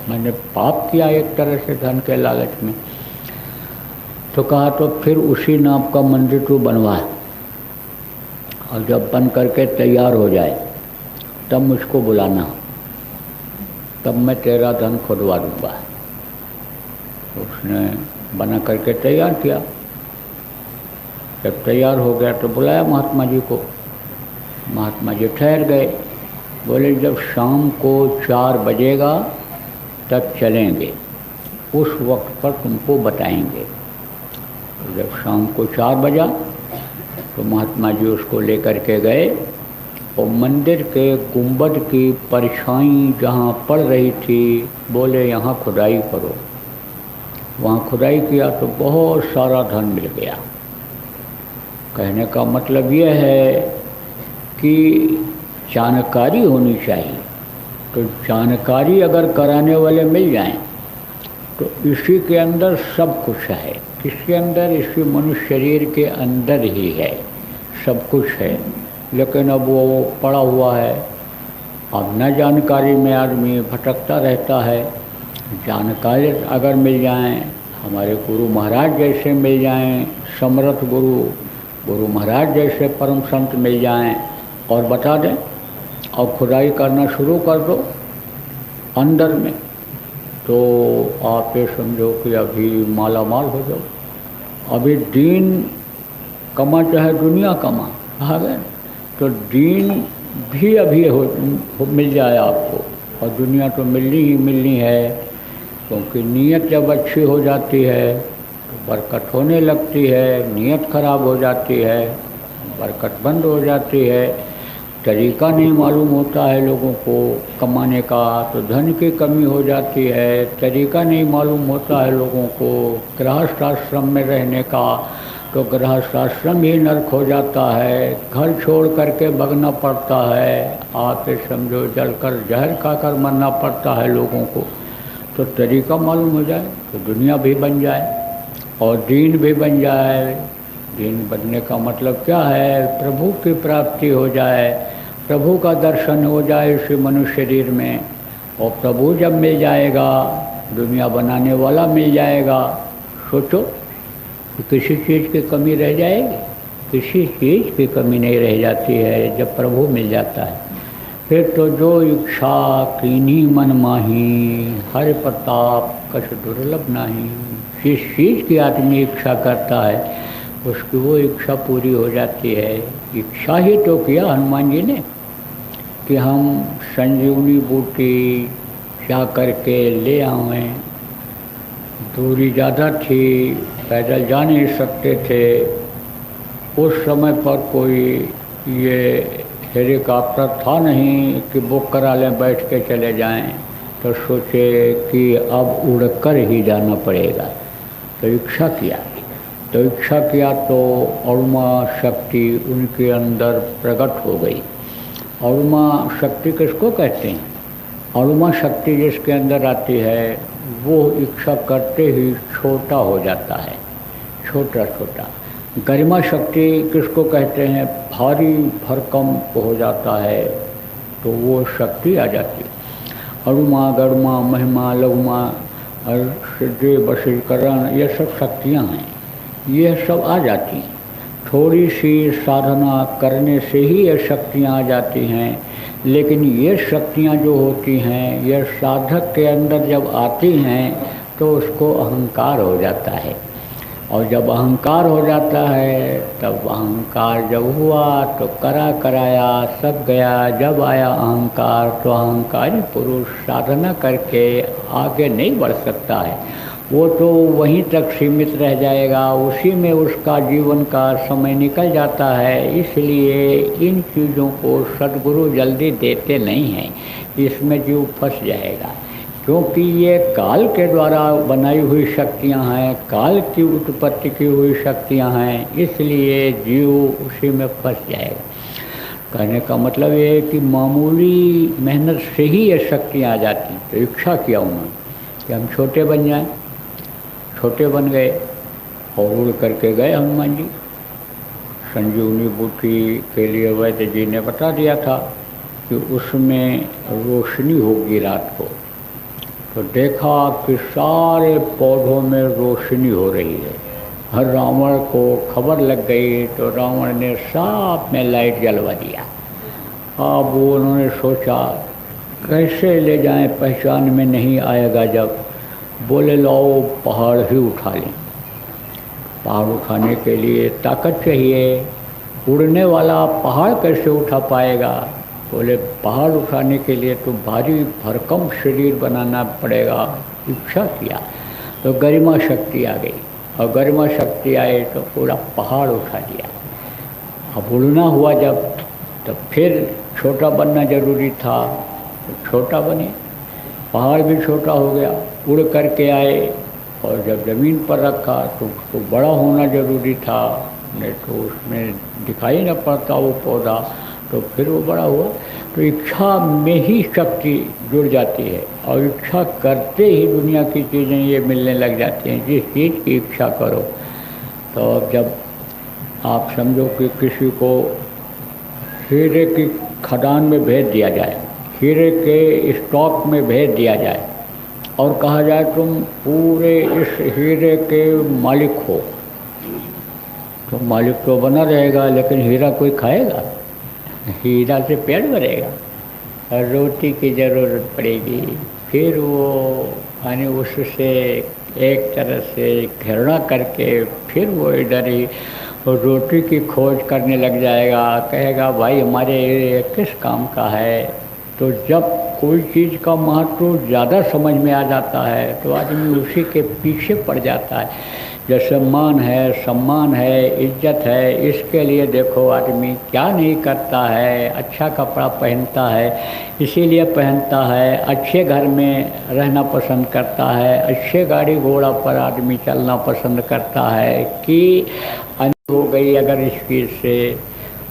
मैंने पाप किया एक तरह से धन के लालच में। तो कहा तो फिर उसी नाम का मंदिर तू बनवा, और जब बन करके तैयार हो जाए तब मुझको बुलाना, तब मैं तेरा धन खुदवा दूँगा। उसने बना करके तैयार किया। जब तैयार हो गया तो बुलाया महात्मा जी को। महात्मा जी ठहर गए। बोले जब शाम को 4 बजेगा तब चलेंगे, उस वक्त पर तुमको बताएंगे। तो जब शाम को 4 बजा तो महात्मा जी उसको लेकर के गए और मंदिर के गुंबद की परछाई जहाँ पड़ रही थी, बोले यहाँ खुदाई करो। वहाँ खुदाई किया तो बहुत सारा धन मिल गया। कहने का मतलब यह है कि जानकारी होनी चाहिए। तो जानकारी अगर कराने वाले मिल जाएं तो इसी के अंदर सब कुछ है। किसके अंदर? इसी मनुष्य शरीर के अंदर ही है, सब कुछ है। लेकिन अब वो पड़ा हुआ है। अब न जानकारी में आदमी भटकता रहता है। जानकारी अगर मिल जाएं, हमारे गुरु महाराज जैसे मिल जाएं, समर्थ गुरु महाराज जैसे परम संत मिल जाएं और बता दें और खुदाई करना शुरू कर दो अंदर में, तो आप ये समझो कि अभी माला माल हो जाओ। अभी दीन कमा चाहे दुनिया कमा, कहा गया, तो दीन भी अभी मिल जाए आपको, और दुनिया तो मिलनी है। क्योंकि नीयत जब अच्छी हो जाती है तो बरकत होने लगती है, नीयत खराब हो जाती है बरकत बंद हो जाती है। तरीका नहीं मालूम होता है लोगों को कमाने का तो धन की कमी हो जाती है। तरीका नहीं मालूम होता है लोगों को गृहस्थ आश्रम में रहने का तो गृहस्थ आश्रम ही नरक हो जाता है। घर छोड़ करके भगना पड़ता है। आप समझो जलकर जहर खाकर मरना पड़ता है लोगों को। तो तरीका मालूम हो जाए तो दुनिया भी बन जाए और दीन भी बन जाए। दीन बनने का मतलब क्या है? प्रभु की प्राप्ति हो जाए, प्रभु का दर्शन हो जाए इसी मनुष्य शरीर में। और प्रभु जब मिल जाएगा, दुनिया बनाने वाला मिल जाएगा, सोचो कि किसी चीज़ की कमी रह जाएगी? किसी चीज़ की कमी नहीं रह जाती है जब प्रभु मिल जाता है। फिर तो जो इच्छा कीनी मन माही, हर प्रताप कछ दुर्लभ नाही। जिस चीज़ की आदमी इच्छा करता है उसकी वो इच्छा पूरी हो जाती है। इच्छा ही तो किया हनुमान जी ने कि हम संजीवनी बूटी जा करके ले आवें। दूरी ज़्यादा थी, पैदल जा नहीं सकते थे। उस समय पर कोई ये हेलीकॉप्टर था नहीं कि बुक करा लें बैठ के चले जाएं। तो सोचे कि अब उड़कर ही जाना पड़ेगा। तो इच्छा किया तो अरुमा शक्ति उनके अंदर प्रकट हो गई। अरुमा शक्ति किसको कहते हैं? अरुमा शक्ति जिसके अंदर आती है वो इच्छा करते ही छोटा हो जाता है, छोटा छोटा। गरिमा शक्ति किसको कहते हैं? भारी भरकम हो जाता है तो वो शक्ति आ जाती है। अरुमा गरुमा महिमा लघुमा और सिद्धि वशीकरण ये सब शक्तियाँ हैं, ये सब आ जाती हैं। थोड़ी सी साधना करने से ही ये शक्तियाँ आ जाती हैं। लेकिन ये शक्तियाँ जो होती हैं ये साधक के अंदर जब आती हैं तो उसको अहंकार हो जाता है। और जब अहंकार हो जाता है तब अहंकार जब हुआ तो कराया सब गया। जब आया अहंकार तो अहंकारी पुरुष साधना करके आगे नहीं बढ़ सकता है। वो तो वहीं तक सीमित रह जाएगा, उसी में उसका जीवन का समय निकल जाता है। इसलिए इन चीज़ों को सद्गुरु जल्दी देते नहीं हैं, इसमें जीव फंस जाएगा। क्योंकि ये काल के द्वारा बनाई हुई शक्तियाँ हैं, काल की उत्पत्ति की हुई शक्तियाँ हैं, इसलिए जीव उसी में फंस जाएगा। कहने का मतलब ये है कि मामूली मेहनत से ही ये शक्तियाँ आ जाती। तो इच्छा किया उन्होंने कि हम छोटे बन जाएं। छोटे बन गए और उड़ करके गए हनुमान जी। संजीवनी बूटी के लिए वैद्य जी ने बता दिया था कि उसमें रोशनी होगी रात को। तो देखा कि सारे पौधों में रोशनी हो रही है। हर रावण को खबर लग गई तो रावण ने साथ में लाइट जलवा दिया। अब वो उन्होंने सोचा कैसे ले जाएं, पहचान में नहीं आएगा। जब बोले लाओ पहाड़ ही उठा लें। पहाड़ उठाने के लिए ताकत चाहिए, उड़ने वाला पहाड़ कैसे उठा पाएगा। बोले पहाड़ उठाने के लिए तो भारी भरकम शरीर बनाना पड़ेगा। इच्छा किया तो गरिमा शक्ति आ गई, और गरिमा शक्ति आए तो पूरा पहाड़ उठा दिया। अब उड़ना हुआ जब, तो फिर छोटा बनना जरूरी था, तो छोटा बने, पहाड़ भी छोटा हो गया। उड़ करके आए और जब ज़मीन पर रखा तो उसको बड़ा होना जरूरी था, नहीं तो उसमें दिखाई न पड़ता वो पौधा। तो फिर वो बड़ा हुआ। तो इच्छा में ही शक्ति जुड़ जाती है, और इच्छा करते ही दुनिया की चीज़ें ये मिलने लग जाती हैं। जिस चीज़ की इच्छा करो, तो अब जब आप समझो कि किसी को हीरे की खदान में भेज दिया जाए, हीरे के स्टॉक में भेज दिया जाए और कहा जाए तुम पूरे इस हीरे के मालिक हो, तो मालिक तो बना रहेगा, लेकिन हीरा कोई खाएगा? हीरा से पेट भरेगा और रोटी की ज़रूरत पड़ेगी। फिर वो यानी उससे एक तरह से घृणा करके फिर वो इधर ही रोटी की खोज करने लग जाएगा। कहेगा भाई हमारे ये किस काम का है। तो जब कोई चीज़ का महत्व ज़्यादा समझ में आ जाता है तो आदमी उसी के पीछे पड़ जाता है। जैसे मान है, सम्मान है, इज्जत है, इसके लिए देखो आदमी क्या नहीं करता है। अच्छा कपड़ा पहनता है इसीलिए पहनता है, अच्छे घर में रहना पसंद करता है, अच्छे गाड़ी घोड़ा पर आदमी चलना पसंद करता है कि अन्य हो गई अगर इस चीज़ से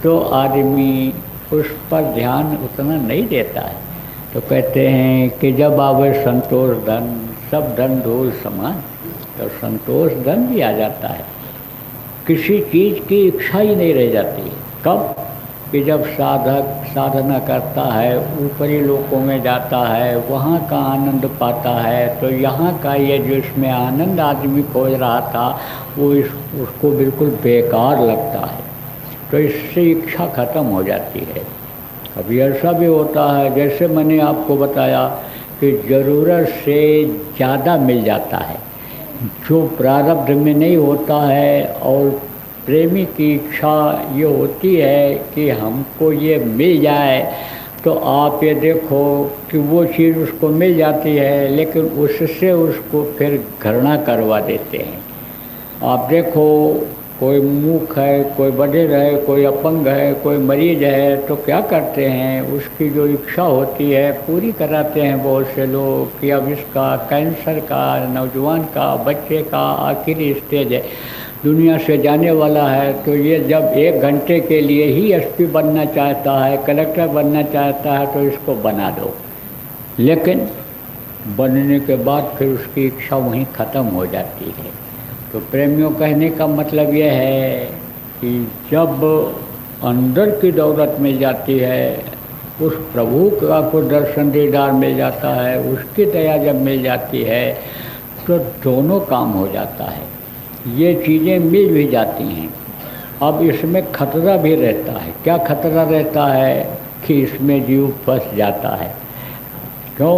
तो आदमी उस पर ध्यान उतना नहीं देता है। तो कहते हैं कि जब आवे संतोष धन, सब धन धूल समान। तो संतोष धन भी आ जाता है, किसी चीज़ की इच्छा ही नहीं रह जाती। कब कि जब साधक साधना करता है, ऊपरी लोकों में जाता है, वहाँ का आनंद पाता है, तो यहाँ का ये जो इसमें आनंद आदमी खोज रहा था वो उसको बिल्कुल बेकार लगता है। तो इससे इच्छा खत्म हो जाती है। अभी ऐसा भी होता है जैसे मैंने आपको बताया कि ज़रूरत से ज़्यादा मिल जाता है, जो प्रारब्ध में नहीं होता है। और प्रेमी की इच्छा ये होती है कि हमको ये मिल जाए, तो आप ये देखो कि वो चीज़ उसको मिल जाती है, लेकिन उससे उसको फिर घृणा करवा देते हैं। आप देखो कोई मूक है, कोई बधिर है, कोई अपंग है, कोई मरीज है, तो क्या करते हैं उसकी जो इच्छा होती है पूरी कराते हैं बहुत से लोग कि अब इसका कैंसर का, नौजवान का, बच्चे का आखिरी स्टेज है, दुनिया से जाने वाला है। तो ये जब 1 घंटे के लिए ही एसपी बनना चाहता है, कलेक्टर बनना चाहता है, तो इसको बना दो। लेकिन बनने के बाद फिर उसकी इच्छा वहीं ख़त्म हो जाती है। तो प्रेमियों कहने का मतलब यह है कि जब अंदर की दौलत मिल जाती है, उस प्रभु का को दर्शन दीदार मिल जाता है, उसकी दया जब मिल जाती है, तो दोनों काम हो जाता है। ये चीज़ें मिल भी जाती हैं। अब इसमें खतरा भी रहता है। क्या खतरा रहता है कि इसमें जीव फंस जाता है। क्यों?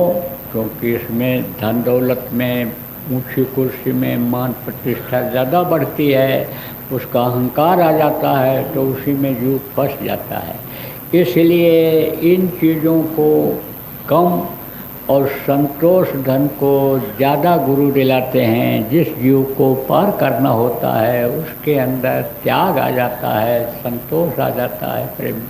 क्योंकि इसमें धन दौलत में, ऊंची कुर्सी में मान प्रतिष्ठा ज़्यादा बढ़ती है, उसका अहंकार आ जाता है, तो उसी में जीव फंस जाता है। इसलिए इन चीज़ों को कम और संतोष धन को ज़्यादा गुरु दिलाते हैं। जिस जीव को पार करना होता है उसके अंदर त्याग आ जाता है, संतोष आ जाता है, प्रेम।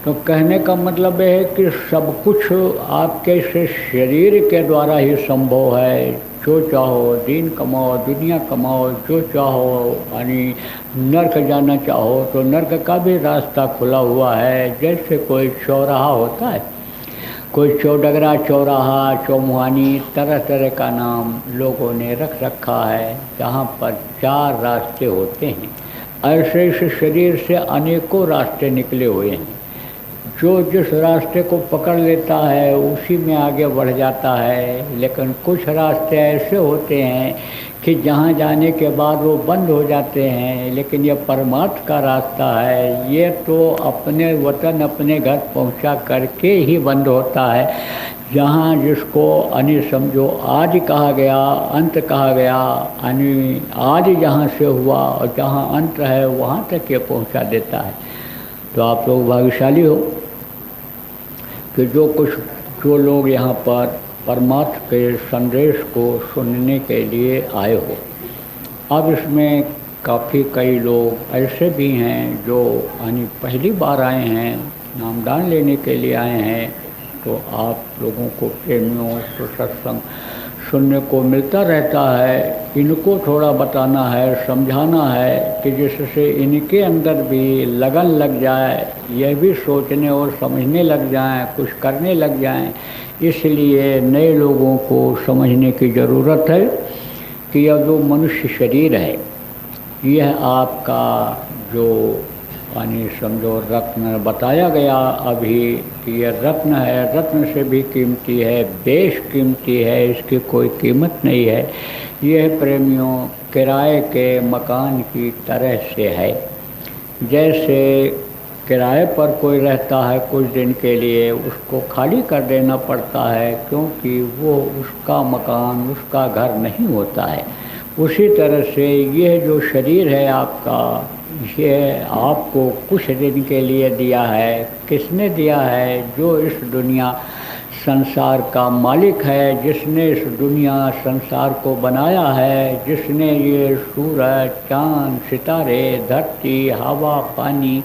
तो कहने का मतलब है कि सब कुछ आपके इस शरीर के द्वारा ही संभव है। जो चाहो दीन कमाओ, दुनिया कमाओ, जो चाहो यानी नर्क जाना चाहो तो नर्क का भी रास्ता खुला हुआ है। जैसे कोई चौराहा होता है, कोई चौडगरा, चौराहा, चौमुहानी, तरह तरह का नाम लोगों ने रख रखा है, जहाँ पर 4 रास्ते होते हैं। ऐसे इस शरीर से अनेकों रास्ते निकले हुए हैं। जो जिस रास्ते को पकड़ लेता है उसी में आगे बढ़ जाता है। लेकिन कुछ रास्ते ऐसे होते हैं कि जहाँ जाने के बाद वो बंद हो जाते हैं। लेकिन ये परमार्थ का रास्ता है, ये तो अपने वतन अपने घर पहुँचा करके ही बंद होता है। जहाँ जिसको यानी समझो आज कहा गया, अंत कहा गया, यानी आज जहाँ से हुआ और जहाँ अंत है वहाँ तक ये पहुँचा देता है। तो आप लोग भाग्यशाली हो कि जो लोग यहाँ पर परमार्थ के संदेश को सुनने के लिए आए हो। अब इसमें काफ़ी कई लोग ऐसे भी हैं जो यानी पहली बार आए हैं, नामदान लेने के लिए आए हैं। तो आप लोगों को प्रेमियों तो सत्संग सुनने को मिलता रहता है। इनको थोड़ा बताना है, समझाना है कि जिससे इनके अंदर भी लगन लग जाए, यह भी सोचने और समझने लग जाएं, कुछ करने लग जाएं। इसलिए नए लोगों को समझने की ज़रूरत है कि यह जो मनुष्य शरीर है, यह आपका जो यानी समझो रत्न बताया गया अभी कि यह रत्न है, रत्न से भी कीमती है, बेश कीमती है, इसकी कोई कीमत नहीं है। यह प्रेमियों किराए के मकान की तरह से है। जैसे किराए पर कोई रहता है कुछ दिन के लिए, उसको खाली कर देना पड़ता है क्योंकि वो उसका मकान, उसका घर नहीं होता है। उसी तरह से यह जो शरीर है आपका, ये आपको कुछ दिन के लिए दिया है। किसने दिया है? जो इस दुनिया संसार का मालिक है, जिसने इस दुनिया संसार को बनाया है, जिसने ये सूरज, चाँद, सितारे, धरती, हवा, पानी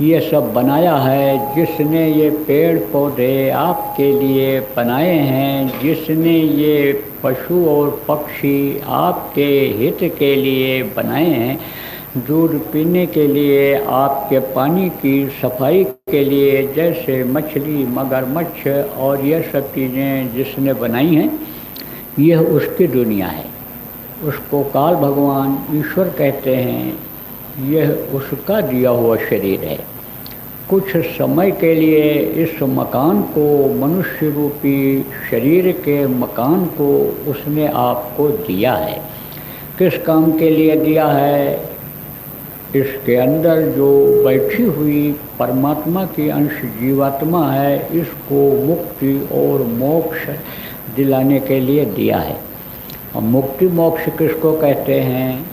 ये सब बनाया है, जिसने ये पेड़ पौधे आपके लिए बनाए हैं, जिसने ये पशु और पक्षी आपके हित के लिए बनाए हैं, दूध पीने के लिए, आपके पानी की सफाई के लिए, जैसे मछली, मगरमच्छ और यह सब चीज़ें जिसने बनाई हैं, यह उसकी दुनिया है। उसको काल भगवान ईश्वर कहते हैं। यह उसका दिया हुआ शरीर है। कुछ समय के लिए इस मकान को, मनुष्य रूपी शरीर के मकान को उसने आपको दिया है। किस काम के लिए दिया है? इसके अंदर जो बैठी हुई परमात्मा की अंश जीवात्मा है, इसको मुक्ति और मोक्ष दिलाने के लिए दिया है। और मुक्ति मोक्ष किसको कहते हैं?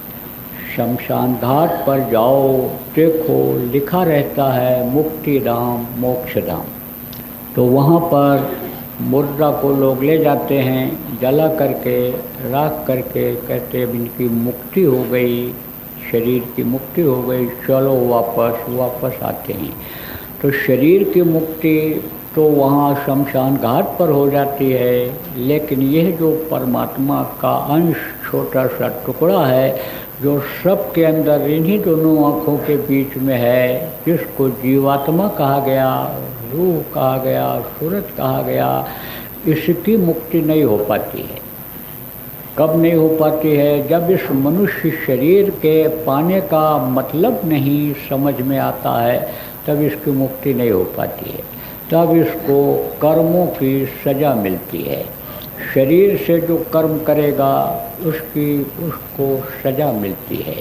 शमशान घाट पर जाओ, देखो लिखा रहता है मुक्ति धाम, मोक्ष धाम। तो वहाँ पर मुर्दा को लोग ले जाते हैं, जला करके, राख करके, कहते हैं इनकी मुक्ति हो गई, शरीर की मुक्ति हो गई, चलो वापस आते हैं। तो शरीर की मुक्ति तो वहाँ शमशान घाट पर हो जाती है। लेकिन यह जो परमात्मा का अंश, छोटा सा टुकड़ा है, जो सबके अंदर इन्हीं दोनों आँखों के बीच में है, जिसको जीवात्मा कहा गया, रूह कहा गया, सूरज कहा गया, इसकी मुक्ति नहीं हो पाती है। कब नहीं हो पाती है? जब इस मनुष्य शरीर के पाने का मतलब नहीं समझ में आता है, तब इसकी मुक्ति नहीं हो पाती है। तब इसको कर्मों की सज़ा मिलती है। शरीर से जो कर्म करेगा उसको सज़ा मिलती है।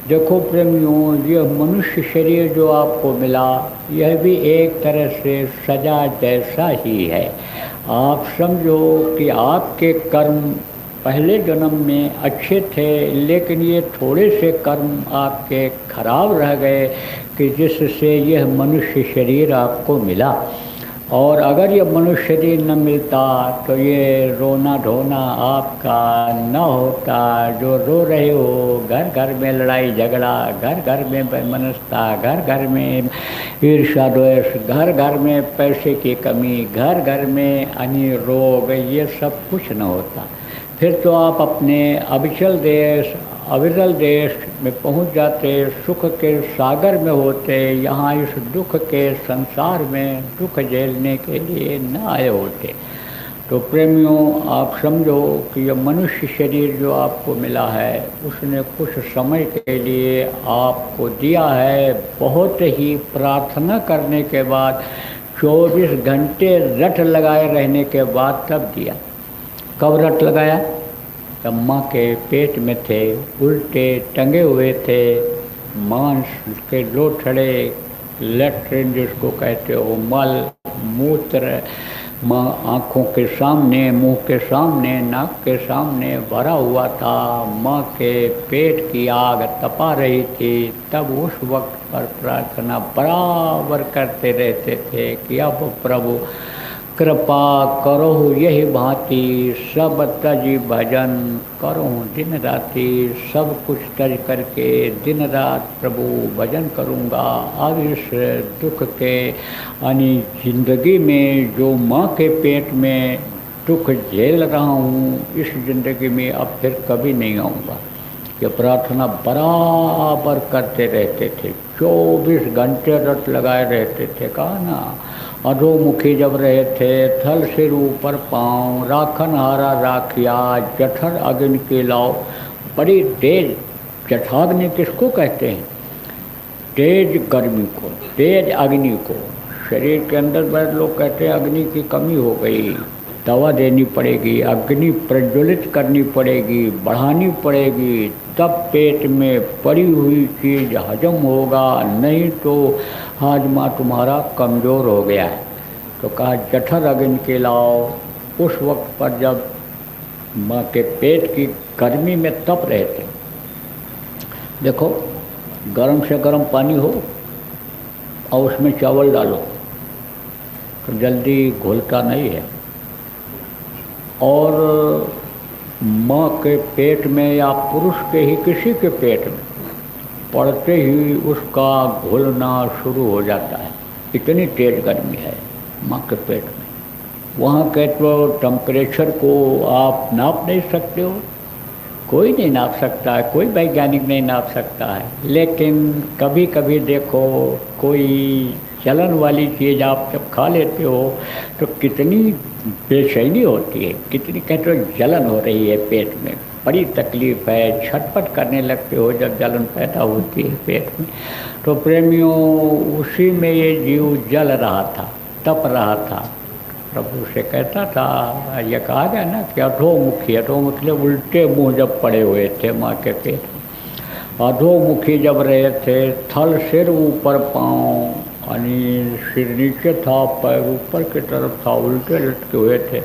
देखो प्रेमियों, यह मनुष्य शरीर जो आपको मिला, यह भी एक तरह से सज़ा जैसा ही है। आप समझो कि आपके कर्म पहले जन्म में अच्छे थे, लेकिन ये थोड़े से कर्म आपके खराब रह गए कि जिससे यह मनुष्य शरीर आपको मिला। और अगर ये मनुष्य शरीर न मिलता तो ये रोना धोना आपका न होता। जो रो रहे हो, घर घर में लड़ाई झगड़ा, घर घर में वैमनस्यता, घर घर में ईर्ष्या द्वेष, घर घर में पैसे की कमी, घर घर में अन्य रोग, ये सब कुछ न होता। फिर तो आप अपने अविरल देश में पहुंच जाते, सुख के सागर में होते, यहाँ इस दुख के संसार में दुख झेलने के लिए न आए होते। तो प्रेमियों, आप समझो कि यह मनुष्य शरीर जो आपको मिला है, उसने कुछ समय के लिए आपको दिया है, बहुत ही प्रार्थना करने के बाद, 24 घंटे रट लगाए रहने के बाद तब दिया। कब रट लगाया? तब माँ के पेट में थे, उल्टे टंगे हुए थे, मांस के लोथड़े, लेट्रिन जिसको कहते हो, मल मूत्र माँ आँखों के सामने, मुंह के सामने, नाक के सामने भरा हुआ था। माँ के पेट की आग तपा रही थी। तब उस वक्त पर प्रार्थना बराबर करते रहते थे कि अब प्रभु कृपा करो यही भांति, सब तज भजन करो दिन राति। सब कुछ तज करके दिन रात प्रभु भजन करूँगा। अब इस दुख के यानी जिंदगी में जो माँ के पेट में दुख झेल रहा हूँ, इस जिंदगी में अब फिर कभी नहीं आऊँगा। ये प्रार्थना बराबर करते रहते थे, 24 घंटे रट लगाए रहते थे। कहा ना, अधोमुखी जब रहे थे, थल सिर ऊपर पाँव, राखन हारा राखिया, जठर अग्नि के लाओ। बड़ी तेज जठाग्नि किसको कहते हैं? तेज गर्मी को, तेज अग्नि को। शरीर के अंदर बहुत लोग कहते हैं अग्नि की कमी हो गई, दवा देनी पड़ेगी, अग्नि प्रज्वलित करनी पड़ेगी, बढ़ानी पड़ेगी, तब पेट में पड़ी हुई चीज़ हजम होगा, नहीं तो हाजमा तुम्हारा कमज़ोर हो गया है। तो कहा जठर अग्नि के लाओ। उस वक्त पर जब माँ के पेट की गर्मी में तप रहे थे, देखो गर्म से गर्म पानी हो और उसमें चावल डालो तो जल्दी घुलता नहीं है। और माँ के पेट में या पुरुष के ही किसी के पेट में पड़ते ही उसका घुलना शुरू हो जाता है। इतनी तेज गर्मी है माँ के पेट में। वहाँ के तो टेम्परेचर को आप नाप नहीं सकते हो, कोई नहीं नाप सकता है, कोई वैज्ञानिक नहीं नाप सकता है। लेकिन कभी कभी देखो, कोई जलन वाली चीज़ आप जब खा लेते हो तो कितनी बेचैनी होती है, कितनी कहते हो जलन हो रही है पेट में, बड़ी तकलीफ़ है, छटपट करने लगते हो जब जलन पैदा होती है पेट में। तो प्रेमियों, उसी में ये जीव जल रहा था, तप रहा था। प्रभु से कहता था, ये कहा गया ना कि अधोमुखी, अधोमुखी उल्टे मुंह जब पड़े हुए थे माँ के पेट में, अधोमुखी जब रहे थे, थल सिर ऊपर पाँव, यानी सिर नीचे था, पैर ऊपर की तरफ था, उल्टे लटके हुए थे,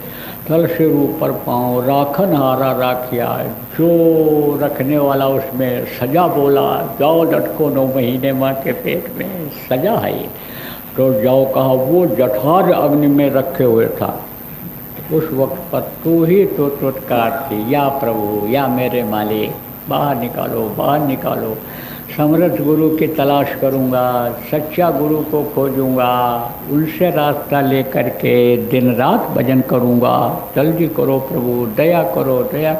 थल सिर ऊपर पाँव, राखन हारा राखिया, जो रखने वाला उसमें सजा बोला, जाओ लटको 9 महीने माँ के पेट में, सजा है ये। तो जाओ कहा, वो जठार अग्नि में रखे हुए था। उस वक्त पर तू ही तो टुटकार थी, या प्रभु, या मेरे मालिक, बाहर निकालो, बाहर निकालो। समर्थ गुरु की तलाश करूँगा, सच्चा गुरु को खोजूँगा, उनसे रास्ता लेकर के दिन रात भजन करूँगा। जल्दी करो प्रभु, दया करो, दया।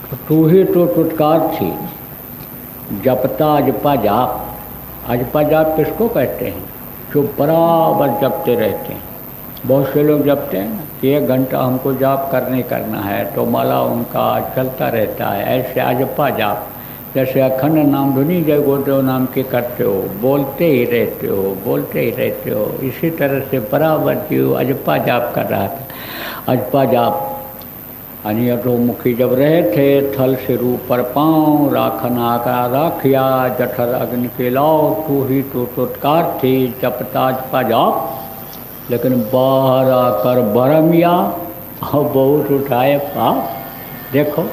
तो तू ही तो टुटकार थी। जपता अजपा जाप। अजपा जाप किसको कहते हैं? जो बराबर जपते रहते हैं। बहुत से लोग जपते हैं ना कि 1 घंटा हमको जाप करना है, तो माला उनका चलता रहता है। ऐसे अजपा जाप, जैसे अखंड नाम धुनी जय गोदेव नाम की करते हो, बोलते ही रहते हो, बोलते ही रहते हो। इसी तरह से बराबर जीव अजपा जाप कर रहा था। अजपा जाप यानी अधोमुखी जब रहे थे, थल सिर ऊपर पाँव, राखन आका राखिया, जठर अग्नि के लाओ, तू ही तो टुटकार थी, जपता अजपा जाप। लेकिन बाहर आकर भरमिया और बहुत उठाए पाप। देखो,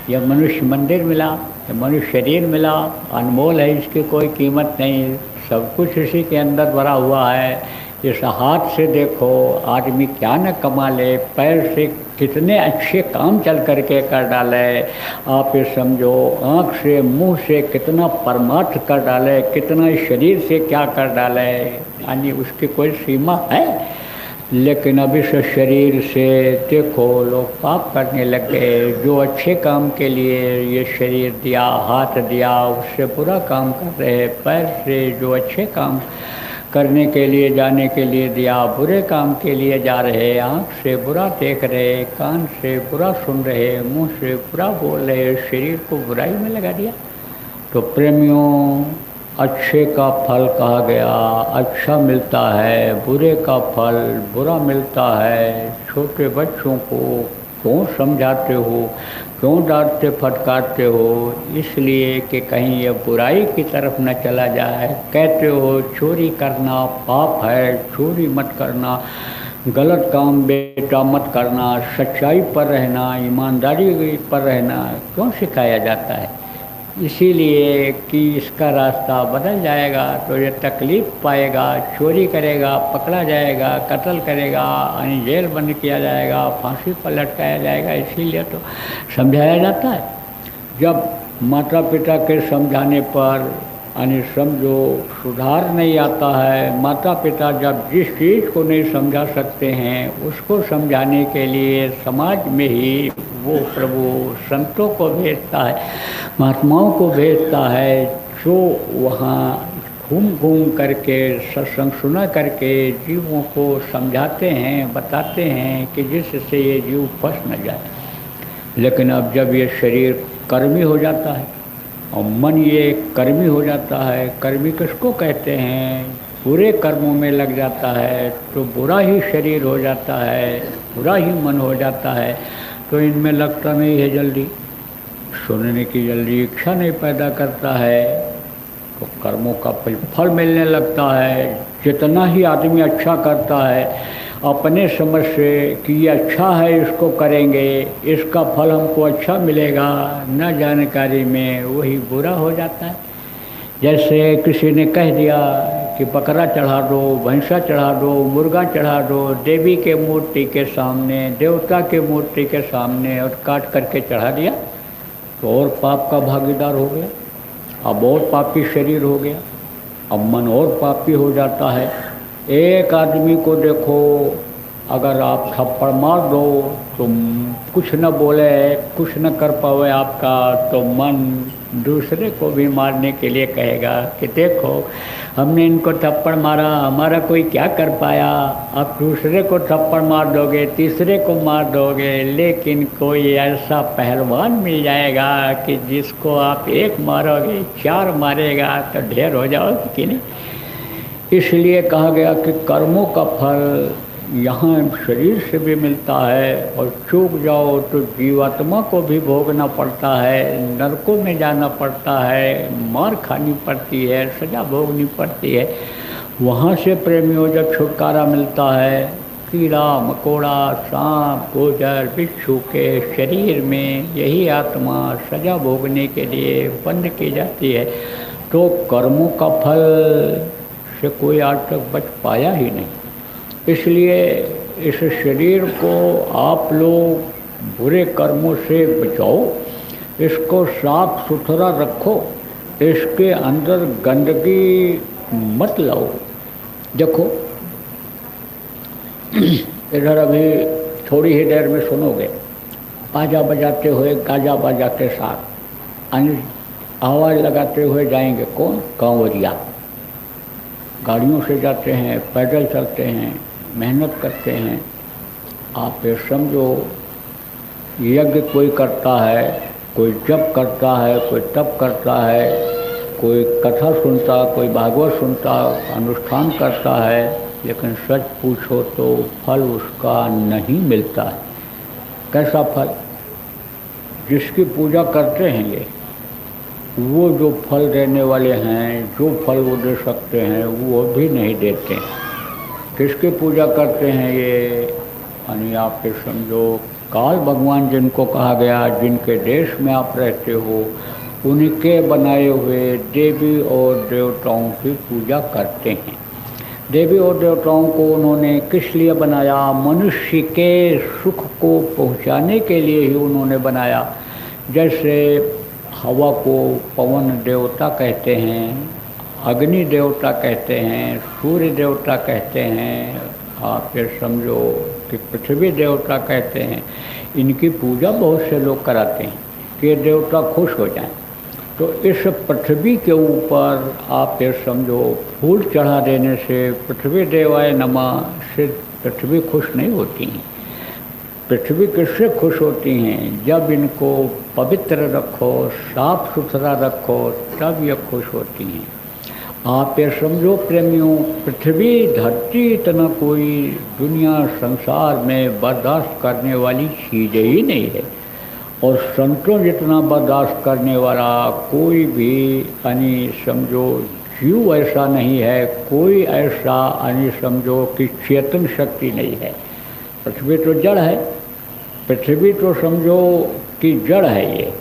यह मनुष्य मंदिर मिला, यह मनुष्य शरीर मिला, अनमोल है, इसकी कोई कीमत नहीं, सब कुछ इसी के अंदर भरा हुआ है। इस हाथ से देखो आदमी क्या न कमा ले, पैर से कितने अच्छे काम चल करके कर डाले, आप ये समझो आँख से मुंह से कितना परमार्थ कर डाले, कितना शरीर से क्या कर डाले, यानी उसकी कोई सीमा है। लेकिन अब इस शरीर से देखो लोग पाप करने लग गए। जो अच्छे काम के लिए ये शरीर दिया, हाथ दिया, उससे बुरा काम कर रहे। पैर से जो अच्छे काम करने के लिए, जाने के लिए दिया, बुरे काम के लिए जा रहे। आँख से बुरा देख रहे, कान से बुरा सुन रहे, मुंह से बुरा बोल रहे, शरीर को बुराई में लगा दिया। तो प्रेमियों, अच्छे का फल कहा गया अच्छा मिलता है, बुरे का फल बुरा मिलता है। छोटे बच्चों को क्यों समझाते हो, क्यों डांटते फटकारते हो? इसलिए कि कहीं ये बुराई की तरफ न चला जाए। कहते हो चोरी करना पाप है, चोरी मत करना, गलत काम बेटा मत करना, सच्चाई पर रहना, ईमानदारी पर रहना क्यों सिखाया जाता है? इसीलिए कि इसका रास्ता बदल जाएगा तो ये तकलीफ़ पाएगा। चोरी करेगा पकड़ा जाएगा, कत्ल करेगा यानी जेल बंद किया जाएगा, फांसी पर लटकाया जाएगा। इसीलिए तो समझाया जाता है। जब माता पिता के समझाने पर यानी समझो सुधार नहीं आता है, माता पिता जब जिस चीज़ को नहीं समझा सकते हैं उसको समझाने के लिए समाज में ही वो प्रभु संतों को भेजता है, महात्माओं को भेजता है, जो वहाँ घूम घूम करके सत्संग सुना करके जीवों को समझाते हैं, बताते हैं कि जिससे ये जीव फंस न जाए। लेकिन अब जब ये शरीर कर्मी हो जाता है और मन ये कर्मी हो जाता है, कर्मी किसको कहते हैं? बुरे कर्मों में लग जाता है तो बुरा ही शरीर हो जाता है, बुरा ही मन हो जाता है। तो इनमें लगता नहीं है जल्दी, सुनने की जल्दी इच्छा नहीं पैदा करता है, तो कर्मों का फल मिलने लगता है। जितना ही आदमी अच्छा करता है अपने समझ से कि ये अच्छा है इसको करेंगे, इसका फल हमको अच्छा मिलेगा, न जानकारी में वही बुरा हो जाता है। जैसे किसी ने कह दिया कि बकरा चढ़ा दो, भैंसा चढ़ा दो, मुर्गा चढ़ा दो देवी के मूर्ति के सामने, देवता के मूर्ति के सामने, और काट करके चढ़ा दिया तो और पाप का भागीदार हो गया। अब और पापी शरीर हो गया, अब मन और पापी हो जाता है। एक आदमी को देखो, अगर आप थप्पड़ मार दो तो कुछ न बोले, कुछ न कर पावे आपका, तो मन दूसरे को भी मारने के लिए कहेगा कि देखो हमने इनको थप्पड़ मारा, हमारा कोई क्या कर पाया। आप दूसरे को थप्पड़ मार दोगे, तीसरे को मार दोगे, लेकिन कोई ऐसा पहलवान मिल जाएगा कि जिसको आप एक मारोगे चार मारेगा तो ढेर हो जाओगे कि नहीं। इसलिए कहा गया कि कर्मों का फल यहाँ शरीर से भी मिलता है, और चूक जाओ तो जीवात्मा को भी भोगना पड़ता है, नरकों में जाना पड़ता है, मार खानी पड़ती है, सजा भोगनी पड़ती है। वहाँ से प्रेमियों जब छुटकारा मिलता है, कीड़ा मकोड़ा सांप गोजर बिच्छू के शरीर में यही आत्मा सजा भोगने के लिए बंद की जाती है, तो कर्मों का फल से कोई आज तक बच पाया ही नहीं। इसलिए इस शरीर को आप लोग बुरे कर्मों से बचाओ, इसको साफ सुथरा रखो, इसके अंदर गंदगी मत लाओ। देखो इधर अभी थोड़ी ही देर में सुनोगे बाजा बजाते हुए, गाजा बाजा के साथ आवाज़ लगाते हुए जाएंगे। कौन? कांवरिया। गाड़ियों से जाते हैं, पैदल चलते हैं, मेहनत करते हैं। आप ये समझो यज्ञ कोई करता है, कोई जप करता है, कोई तप करता है, कोई कथा सुनता, कोई भागवत सुनता, अनुष्ठान करता है, लेकिन सच पूछो तो फल उसका नहीं मिलता है। कैसा फल? जिसकी पूजा करते हैं ये, वो जो फल देने वाले हैं, जो फल वो दे सकते हैं वो भी नहीं देते। किसकी पूजा करते हैं ये? यानी आप ये समझो काल भगवान जिनको कहा गया, जिनके देश में आप रहते हो, उनके बनाए हुए देवी और देवताओं की पूजा करते हैं। देवी और देवताओं को उन्होंने किस लिए बनाया? मनुष्य के सुख को पहुंचाने के लिए ही उन्होंने बनाया। जैसे हवा को पवन देवता कहते हैं, अग्नि देवता कहते हैं, सूर्य देवता कहते हैं, आप ये समझो कि पृथ्वी देवता कहते हैं। इनकी पूजा बहुत से लोग कराते हैं कि ये देवता खुश हो जाएं। तो इस पृथ्वी के ऊपर आप ये समझो फूल चढ़ा देने से पृथ्वी देवाय नमः से पृथ्वी खुश नहीं होती हैं। पृथ्वी किससे खुश होती हैं? जब इनको पवित्र रखो, साफ सुथरा रखो, तब ये खुश होती हैं। आप ये समझो प्रेमियों, पृथ्वी धरती इतना कोई दुनिया संसार में बर्दाश्त करने वाली चीज़ ही नहीं है। और संतों जितना बर्दाश्त करने वाला कोई भी यानी समझो जीव ऐसा नहीं है, कोई ऐसा यानी समझो कि चेतन शक्ति नहीं है। पृथ्वी तो जड़ है, पृथ्वी तो समझो कि जड़ है, ये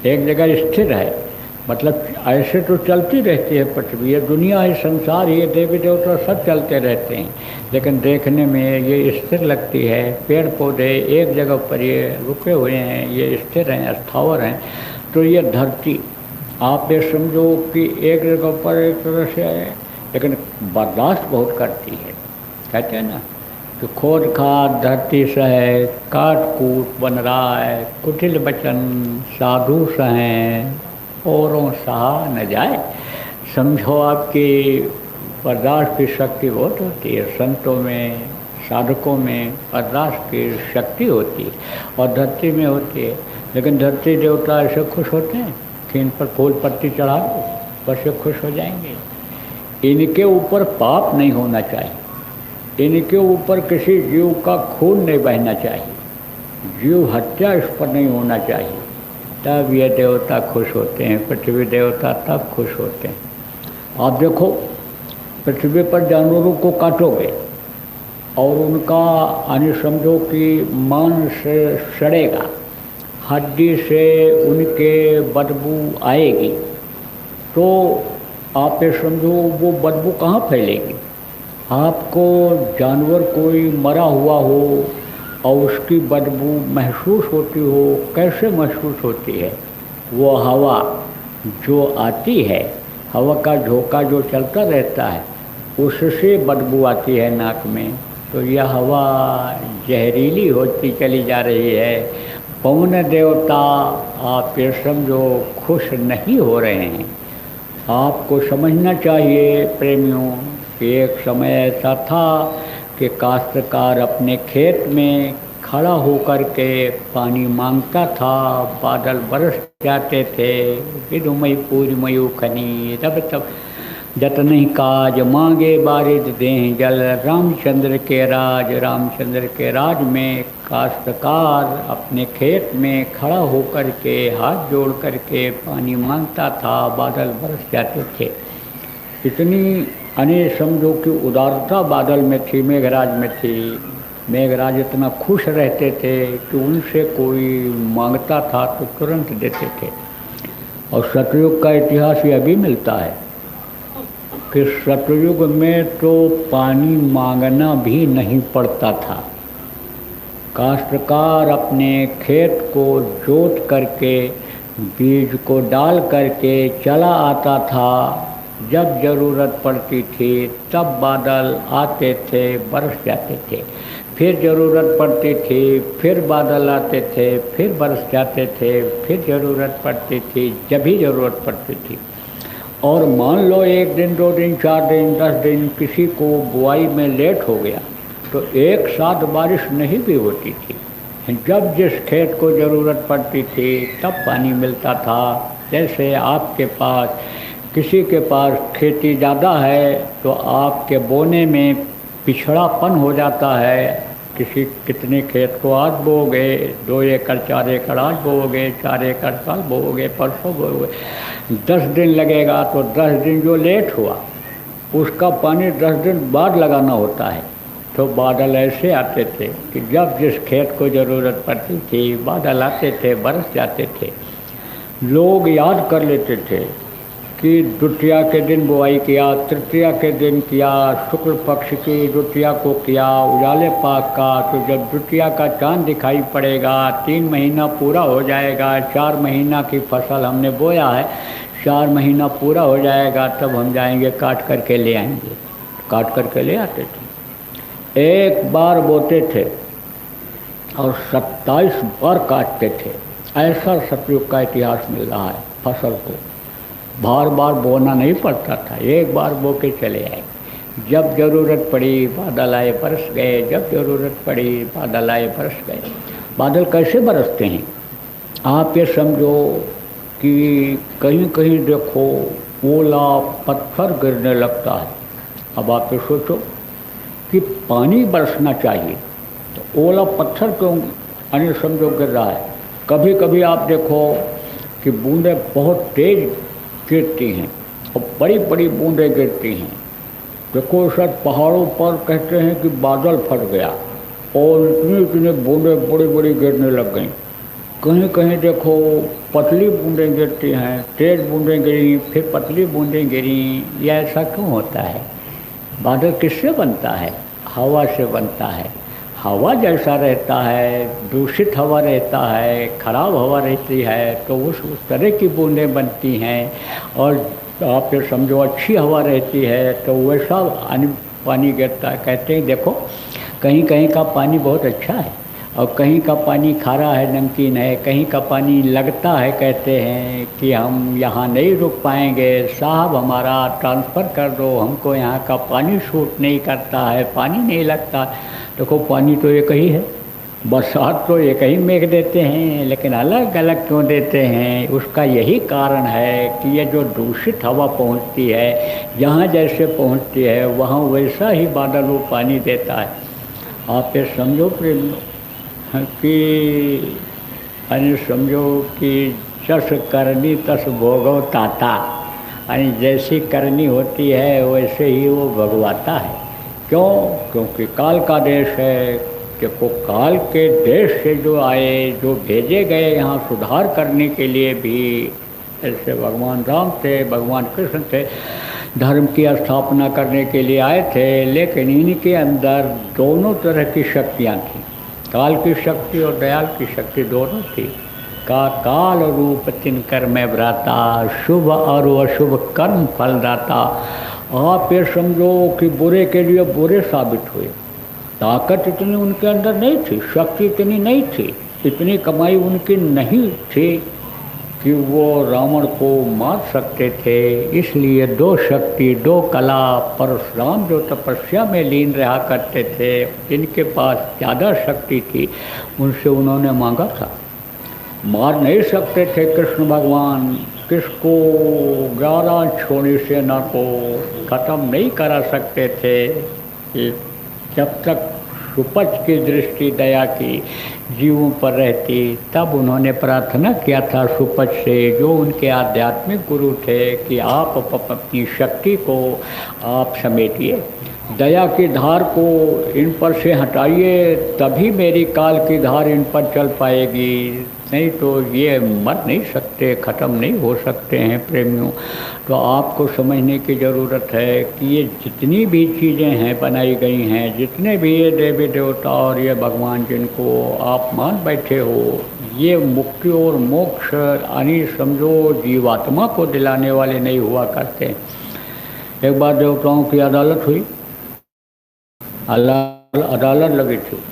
एक जगह स्थिर है। मतलब ऐसे तो चलती रहती है पृथ्वी, ये दुनिया है, संसार, ये देवी देवता सब चलते रहते हैं, लेकिन देखने में ये स्थिर लगती है। पेड़ पौधे एक जगह पर ये रुके हुए हैं, ये स्थिर हैं, स्थावर हैं। तो ये धरती आप ये समझो कि एक जगह पर एक तरह से है, लेकिन बर्दाश्त बहुत करती है। कहते हैं ना कि खोद खाद धरती सहे, काट कूट बन रहा है, कुटिल बचन साधु सहें, औरों सहा न जाए। समझो आपकी बर्दाश्त की शक्ति बहुत होती है। संतों में, साधकों में बर्दाश्त की शक्ति होती है और धरती में होती है। लेकिन धरती देवता ऐसे खुश होते हैं कि इन पर फूल पत्ती चढ़ा दो, बस ये खुश हो जाएंगे। इनके ऊपर पाप नहीं होना चाहिए, इनके ऊपर किसी जीव का खून नहीं बहना चाहिए, जीव हत्या इस पर नहीं होना चाहिए, तब ये देवता खुश होते हैं। पृथ्वी देवता तब खुश होते हैं। आप देखो पृथ्वी पर जानवरों को काटोगे और उनका यानी समझो कि मांस सड़ेगा, हड्डी से उनके बदबू आएगी, तो आप ये समझो वो बदबू कहाँ फैलेगी? आपको जानवर कोई मरा हुआ हो और उसकी बदबू महसूस होती हो, कैसे महसूस होती है? वो हवा जो आती है, हवा का झोंका जो चलता रहता है, उससे बदबू आती है नाक में। तो यह हवा जहरीली होती चली जा रही है। पवन देवता आप ये समझो खुश नहीं हो रहे हैं। आपको समझना चाहिए प्रेमियों कि एक समय ऐसा था कि काश्तकार अपने खेत में खड़ा होकर के पानी मांगता था, बादल बरस जाते थे, विधुमई पूर्णमयु खनी तब तब जतन काज मांगे बारिद दें जल। रामचंद्र के राज में काश्तकार अपने खेत में खड़ा होकर के हाथ जोड़ करके पानी मांगता था, बादल बरस जाते थे। इतनी समझो कि उदारता बादल में थी, मेघराज में थी। मेघराज इतना खुश रहते थे कि उनसे कोई मांगता था तो तुरंत देते थे। और सतयुग का इतिहास यह भी मिलता है कि सतयुग में तो पानी मांगना भी नहीं पड़ता था। काश्तकार अपने खेत को जोत करके बीज को डाल करके चला आता था, जब ज़रूरत पड़ती थी तब बादल आते थे, बरस जाते थे। फिर ज़रूरत पड़ती थी, फिर बादल आते थे, फिर बरस जाते थे। फिर ज़रूरत पड़ती थी, जब भी ज़रूरत पड़ती थी। और मान लो 1 दिन 2 दिन 4 दिन 10 दिन किसी को बुआई में लेट हो गया तो एक साथ बारिश नहीं भी होती थी। जब जिस खेत को ज़रूरत पड़ती थी तब पानी मिलता था। जैसे आपके पास किसी के पास खेती ज़्यादा है तो आपके बोने में पिछड़ापन हो जाता है। कितने खेत को आज बोओगे, 2 एकड़ 4 एकड़ आज बोओगे, 4 एकड़ कल बोओगे, परसों बोओगे, 10 दिन लगेगा। तो 10 दिन जो लेट हुआ उसका पानी 10 दिन बाद लगाना होता है। तो बादल ऐसे आते थे कि जब जिस खेत को ज़रूरत पड़ती थी बादल आते थे, बरस जाते थे। लोग याद कर लेते थे कि द्वितीया के दिन बुआई किया, तृतीया के दिन किया, शुक्ल पक्ष की द्वितीया को किया, उजाले पाक का। तो जब द्वितीया का चांद दिखाई पड़ेगा 3 महीना पूरा हो जाएगा, 4 महीना की फसल हमने बोया है, 4 महीना पूरा हो जाएगा तब हम जाएंगे काट करके ले आएंगे। काट करके ले आते थे, एक बार बोते थे और 27 बार काटते थे। ऐसा सतयुग का इतिहास मिल रहा है। फसल को बार बार बोना नहीं पड़ता था, एक बार बो के चले आए। जब ज़रूरत पड़ी बादल आए बरस गए, जब ज़रूरत पड़ी बादल आए बरस गए। बादल कैसे बरसते हैं? आप ये समझो कि कहीं कहीं देखो ओला पत्थर गिरने लगता है। अब आप ये सोचो कि पानी बरसना चाहिए तो ओला पत्थर क्यों यानी समझो गिर रहा है। कभी कभी आप देखो कि बूंदें बहुत तेज गिरती हैं और बड़ी बड़ी बूंदें गिरती हैं। देखो शायद पहाड़ों पर कहते हैं कि बादल फट गया और इतनी इतनी बूंदें बड़ी बड़ी गिरने लग गईं। कहीं कहीं देखो पतली बूंदें गिरती हैं, तेज बूंदें गिरी फिर पतली बूंदें गिरी। यह ऐसा क्यों होता है? बादल किससे बनता है? हवा से बनता है। हवा जैसा रहता है, दूषित हवा रहता है, खराब हवा रहती है तो उस तरह की बूंदें बनती हैं। और आप ये समझो अच्छी हवा रहती है तो वैसा पानी गिरता है। कहते हैं देखो कहीं कहीं का पानी बहुत अच्छा है और कहीं का पानी खारा है, नमकीन है, कहीं का पानी लगता है कहते हैं कि हम यहाँ नहीं रुक पाएंगे, साहब हमारा ट्रांसफ़र कर दो, हमको यहाँ का पानी सूट नहीं करता है, पानी नहीं लगता। देखो पानी तो एक ही है, बरसात तो एक ही मेघ देते हैं, लेकिन अलग अलग क्यों देते हैं? उसका यही कारण है कि ये जो दूषित हवा पहुँचती है, जहाँ जैसे पहुँचती है वहाँ वैसा ही बादल वो पानी देता है। आप ये समझो प्रेम कि यानी समझो कि जस करनी तस भोगव ताता, यानी जैसी करनी होती है वैसे ही वो भगवाता है। क्यों? क्योंकि काल का देश है। देखो काल के देश से जो आए, जो भेजे गए यहाँ सुधार करने के लिए भी, ऐसे भगवान राम थे, भगवान कृष्ण थे, धर्म की स्थापना करने के लिए आए थे। लेकिन इनके अंदर दोनों तरह की शक्तियाँ थीं, काल की शक्ति और दयाल की शक्ति दोनों थी। का काल रूप तिनकर में भ्राता, शुभ और अशुभ कर्म फलदाता। आप ये समझो कि बुरे के लिए बुरे साबित हुए। ताकत इतनी उनके अंदर नहीं थी, शक्ति इतनी नहीं थी, इतनी कमाई उनकी नहीं थी कि वो रावण को मार सकते थे। इसलिए दो शक्ति, दो कला, परशुराम जो तपस्या में लीन रहा करते थे, जिनके पास ज़्यादा शक्ति थी, उनसे उन्होंने मांगा था। मार नहीं सकते थे कृष्ण भगवान किसको, 11 छोड़ी सेना को ख़त्म नहीं करा सकते थे। जब तक सुपच की दृष्टि दया की जीवों पर रहती, तब उन्होंने प्रार्थना किया था सुपच से, जो उनके आध्यात्मिक गुरु थे, कि आप अपनी शक्ति को आप समेटिए, दया की धार को इन पर से हटाइए, तभी मेरी काल की धार इन पर चल पाएगी, नहीं तो ये मर नहीं सकते, ख़त्म नहीं हो सकते हैं प्रेमियों। तो आपको समझने की ज़रूरत है कि ये जितनी भी चीज़ें हैं बनाई गई हैं, जितने भी ये देवी देवता और ये भगवान जिनको आप मान बैठे हो, ये मुक्ति और मोक्ष यानी समझो जीवात्मा को दिलाने वाले नहीं हुआ करते। एक बार देवताओं की अदालत हुई, अदालत लगी थी,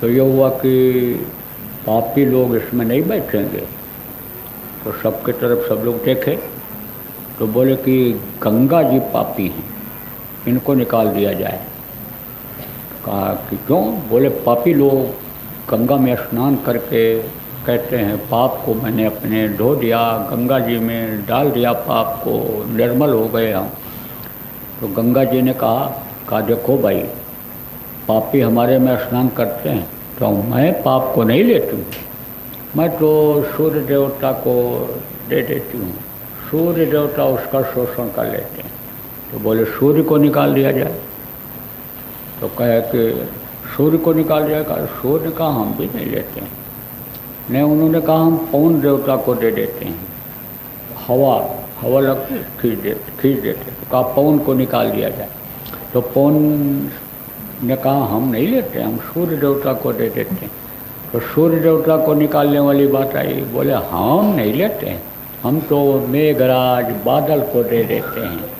तो ये हुआ कि पापी लोग इसमें नहीं बैठेंगे। तो सबके तरफ सब लोग देखे तो बोले कि गंगा जी पापी हैं, इनको निकाल दिया जाए। कहा कि क्यों? बोले पापी लोग गंगा में स्नान करके कहते हैं पाप को मैंने अपने धो दिया, गंगा जी में डाल दिया, पाप को निर्मल हो गए हम। तो गंगा जी ने कहा देखो भाई, पापी हमारे में स्नान करते हैं तो मैं पाप को नहीं लेती हूँ, मैं तो सूर्य देवता को दे देती हूँ, सूर्य देवता उसका शोषण कर लेते हैं। तो बोले सूर्य को निकाल दिया जाए। तो कहे कि सूर्य को निकाल जाएगा, सूर्य का हम भी नहीं लेते हैं। नहीं, उन्होंने कहा हम पवन देवता को दे देते हैं, हवा लगती खींच देते। तो कहा पवन को निकाल दिया जाए। तो पवन ने कहा हम नहीं लेते, हम सूर्य देवता को दे देते हैं। तो सूर्य देवता को निकालने वाली बात आई, बोले हम नहीं लेते हैं, हम तो मेघराज बादल को दे देते हैं।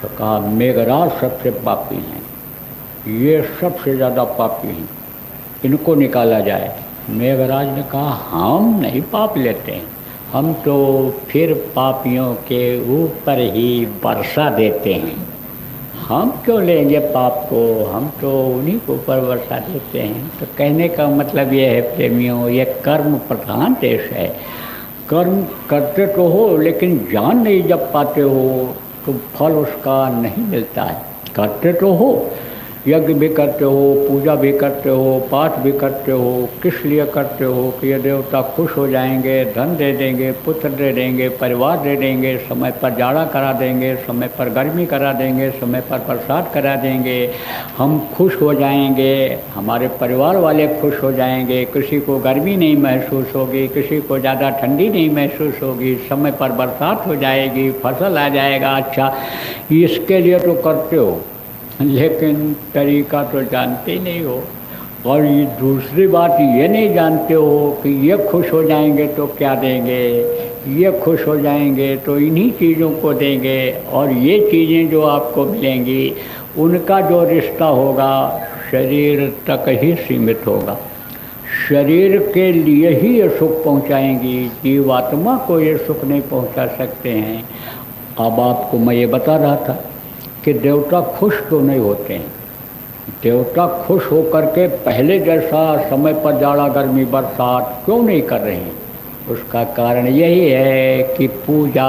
तो कहा मेघराज सबसे पापी हैं, ये सबसे ज़्यादा पापी हैं, इनको निकाला जाए। मेघराज ने कहा हम नहीं पाप लेते हैं, हम तो फिर पापियों के ऊपर ही वर्षा देते हैं। हम क्यों लेंगे पाप को, हम तो उन्हीं को ऊपर वर्षा देते हैं। तो कहने का मतलब ये है प्रेमियों, ये कर्म प्रधान देश है। कर्म करते तो हो लेकिन जान नहीं जब पाते हो तो फल उसका नहीं मिलता है। करते तो हो, यज्ञ भी करते हो, पूजा भी करते हो, पाठ भी करते हो, किस लिए करते हो कि ये देवता खुश हो जाएंगे, धन दे देंगे, पुत्र दे देंगे, परिवार दे देंगे, समय पर जाड़ा करा देंगे, समय पर गर्मी करा देंगे, समय पर बरसात करा देंगे, हम खुश हो जाएंगे, हमारे परिवार वाले खुश हो जाएंगे, किसी को गर्मी नहीं महसूस होगी, किसी को ज़्यादा ठंडी नहीं महसूस होगी, समय पर बरसात हो जाएगी, फसल आ जाएगा। अच्छा, इसके लिए तो करते हो लेकिन तरीका तो जानते ही नहीं हो। और ये दूसरी बात ये नहीं जानते हो कि ये खुश हो जाएंगे तो क्या देंगे, ये खुश हो जाएंगे तो इन्हीं चीज़ों को देंगे, और ये चीज़ें जो आपको मिलेंगी उनका जो रिश्ता होगा शरीर तक ही सीमित होगा। शरीर के लिए ही ये सुख पहुंचाएंगी, जीवात्मा को ये सुख नहीं पहुंचा सकते हैं। अब आपको मैं ये बता रहा था कि देवता खुश क्यों नहीं होते हैं। देवता खुश होकर के पहले जैसा समय पर जाड़ा गर्मी बरसात क्यों नहीं कर रहे हैं। उसका कारण यही है कि पूजा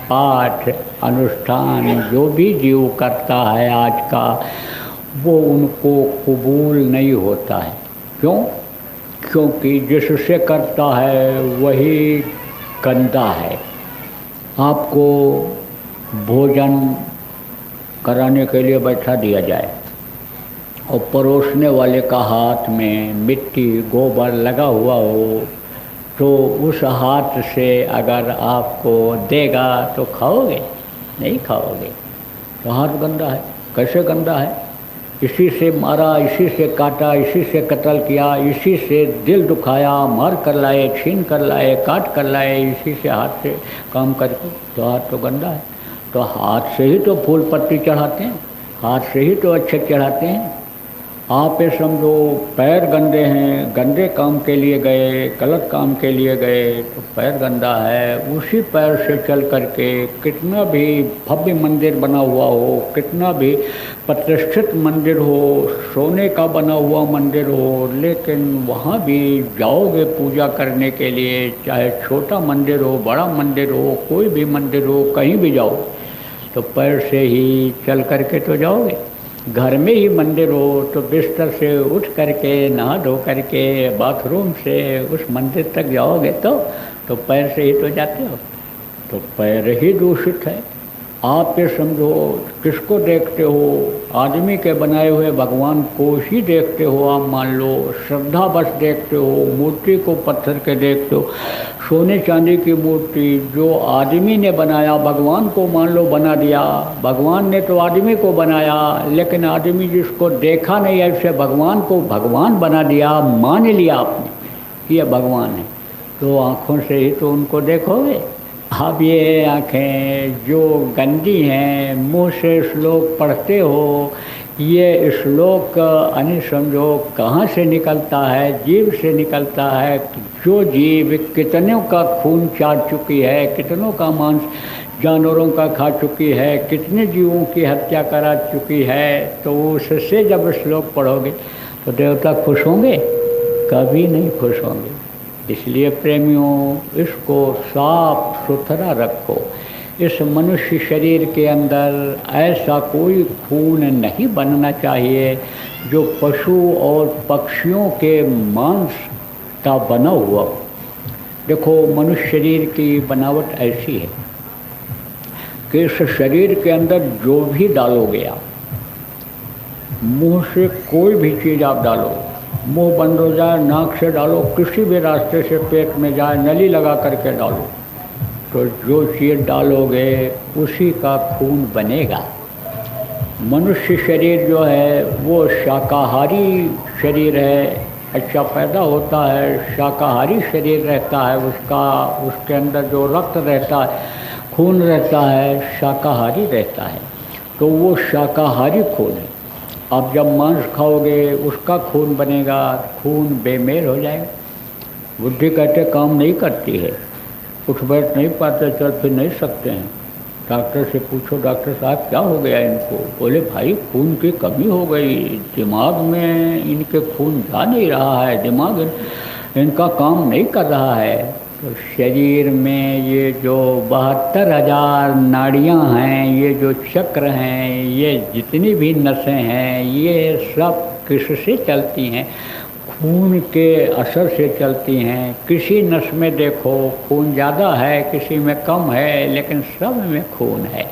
पाठ अनुष्ठान जो भी जीव करता है आज का, वो उनको कबूल नहीं होता है। क्यों? क्योंकि जिससे करता है वही गंदा है। आपको भोजन कराने के लिए बैठा दिया जाए और परोसने वाले का हाथ में मिट्टी गोबर लगा हुआ हो, तो उस हाथ से अगर आपको देगा तो खाओगे? नहीं खाओगे। तो हाथ गंदा है। कैसे गंदा है? इसी से मारा, इसी से काटा, इसी से कत्ल किया, इसी से दिल दुखाया, मार कर लाए, छीन कर लाए, काट कर लाए, इसी से हाथ से काम करके, तो हाथ तो गंदा है। तो हाथ से ही तो फूल पत्ती चढ़ाते हैं, हाथ से ही तो अच्छे चढ़ाते हैं। आप ये समझो पैर गंदे हैं, गंदे काम के लिए गए, गलत काम के लिए गए तो पैर गंदा है। उसी पैर से चल करके कितना भी भव्य मंदिर बना हुआ हो, कितना भी प्रतिष्ठित मंदिर हो, सोने का बना हुआ मंदिर हो, लेकिन वहाँ भी जाओगे पूजा करने के लिए, चाहे छोटा मंदिर हो, बड़ा मंदिर हो, कोई भी मंदिर हो, कहीं भी जाओ तो पैर से ही चल करके तो जाओगे। घर में ही मंदिर हो तो बिस्तर से उठ करके, नहा धो करके, बाथरूम से उस मंदिर तक जाओगे तो पैर से ही तो जाते हो। तो पैर ही दूषित है। आप ये समझो किसको देखते हो? आदमी के बनाए हुए भगवान को ही देखते हो। आप मान लो श्रद्धा बस देखते हो, मूर्ति को पत्थर के देखते हो। सोने चांदी की मूर्ति जो आदमी ने बनाया, भगवान को मान लो बना दिया। भगवान ने तो आदमी को बनाया, लेकिन आदमी जिसको देखा नहीं ऐसे भगवान को भगवान बना दिया, मान लिया आपने ये भगवान है। तो आँखों से ही तो उनको देखोगे। अब ये आँखें जो गंदी हैं, मुँह से श्लोक पढ़ते हो, ये श्लोक यानी समझो कहाँ से निकलता है? जीव से निकलता है। जो जीव कितनों का खून चाट चुकी है, कितनों का मांस जानवरों का खा चुकी है, कितने जीवों की हत्या करा चुकी है, तो उससे जब श्लोक पढ़ोगे तो देवता खुश होंगे? कभी नहीं खुश होंगे। इसलिए प्रेमियों, इसको साफ सुथरा रखो। इस मनुष्य शरीर के अंदर ऐसा कोई खून नहीं बनना चाहिए जो पशु और पक्षियों के मांस का बना हुआ हो। देखो, मनुष्य शरीर की बनावट ऐसी है कि इस शरीर के अंदर जो भी डालोगे आप, मुंह से कोई भी चीज़ आप डालो, मुंह बंद हो जाए, नाक से डालो, किसी भी रास्ते से पेट में जाए, नली लगा करके डालो, तो जो चीज़ डालोगे उसी का खून बनेगा। मनुष्य शरीर जो है वो शाकाहारी शरीर है, अच्छा पैदा होता है, शाकाहारी शरीर रहता है उसका, उसके अंदर जो रक्त रहता है, खून रहता है, शाकाहारी रहता है, तो वो शाकाहारी खून है। अब जब मांस खाओगे उसका खून बनेगा, खून बेमेल हो जाएगा। बुद्धि कहते काम नहीं करती है, उठ बैठ नहीं पाते, चल फिर नहीं सकते हैं। डॉक्टर से पूछो, डॉक्टर साहब क्या हो गया इनको? बोले भाई खून की कमी हो गई, दिमाग में इनके खून जा नहीं रहा है, दिमाग इनका काम नहीं कर रहा है। तो शरीर में ये जो 72,000 नाड़ियाँ हैं, ये जो चक्र हैं, ये जितनी भी नसें हैं, ये सब किससे चलती हैं? खून के असर से चलती हैं। किसी नस में देखो खून ज़्यादा है, किसी में कम है, लेकिन सब में खून है।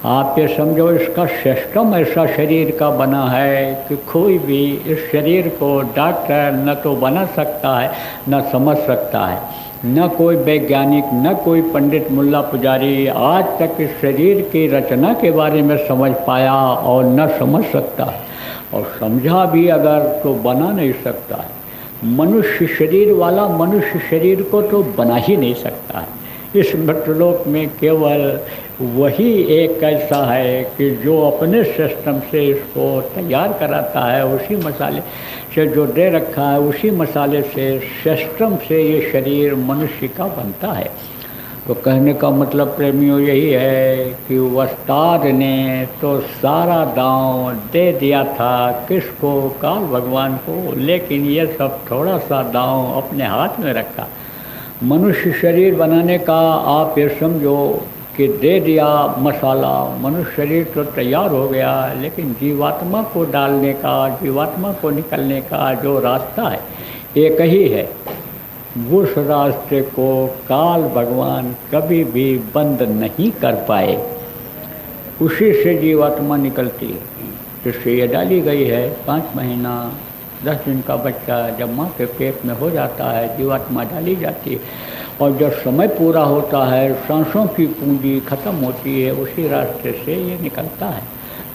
आप ये समझो इसका सिस्टम ऐसा शरीर का बना है कि कोई भी इस शरीर को डॉक्टर न तो बना सकता है न समझ सकता है, न कोई वैज्ञानिक, न कोई पंडित मुल्ला पुजारी आज तक इस शरीर की रचना के बारे में समझ पाया और न समझ सकता है, और समझा भी अगर तो बना नहीं सकता है। मनुष्य शरीर वाला मनुष्य शरीर को तो बना ही नहीं सकता है। इस मृतलोक में केवल वही एक ऐसा है कि जो अपने सिस्टम से इसको तैयार कराता है, उसी मसाले से जो दे रखा है, उसी मसाले से सिस्टम से ये शरीर मनुष्य का बनता है। तो कहने का मतलब प्रेमियों यही है कि वस्ताद ने तो सारा दांव दे दिया था किसको? काल भगवान को, लेकिन ये सब थोड़ा सा दांव अपने हाथ में रखा। मनुष्य शरीर बनाने का आप ये समझो कि दे दिया मसाला, मनुष्य शरीर तो तैयार हो गया, लेकिन जीवात्मा को डालने का, जीवात्मा को निकलने का जो रास्ता है एक ही है। उस रास्ते को काल भगवान कभी भी बंद नहीं कर पाए, उसी से जीवात्मा निकलती है। जिससे ये डाली गई है 5 महीना 10 दिन का बच्चा जब माँ के पेट में हो जाता है, जीवात्मा डाली जाती है, और जब समय पूरा होता है, सांसों की पूंजी खत्म होती है, उसी रास्ते से ये निकलता है।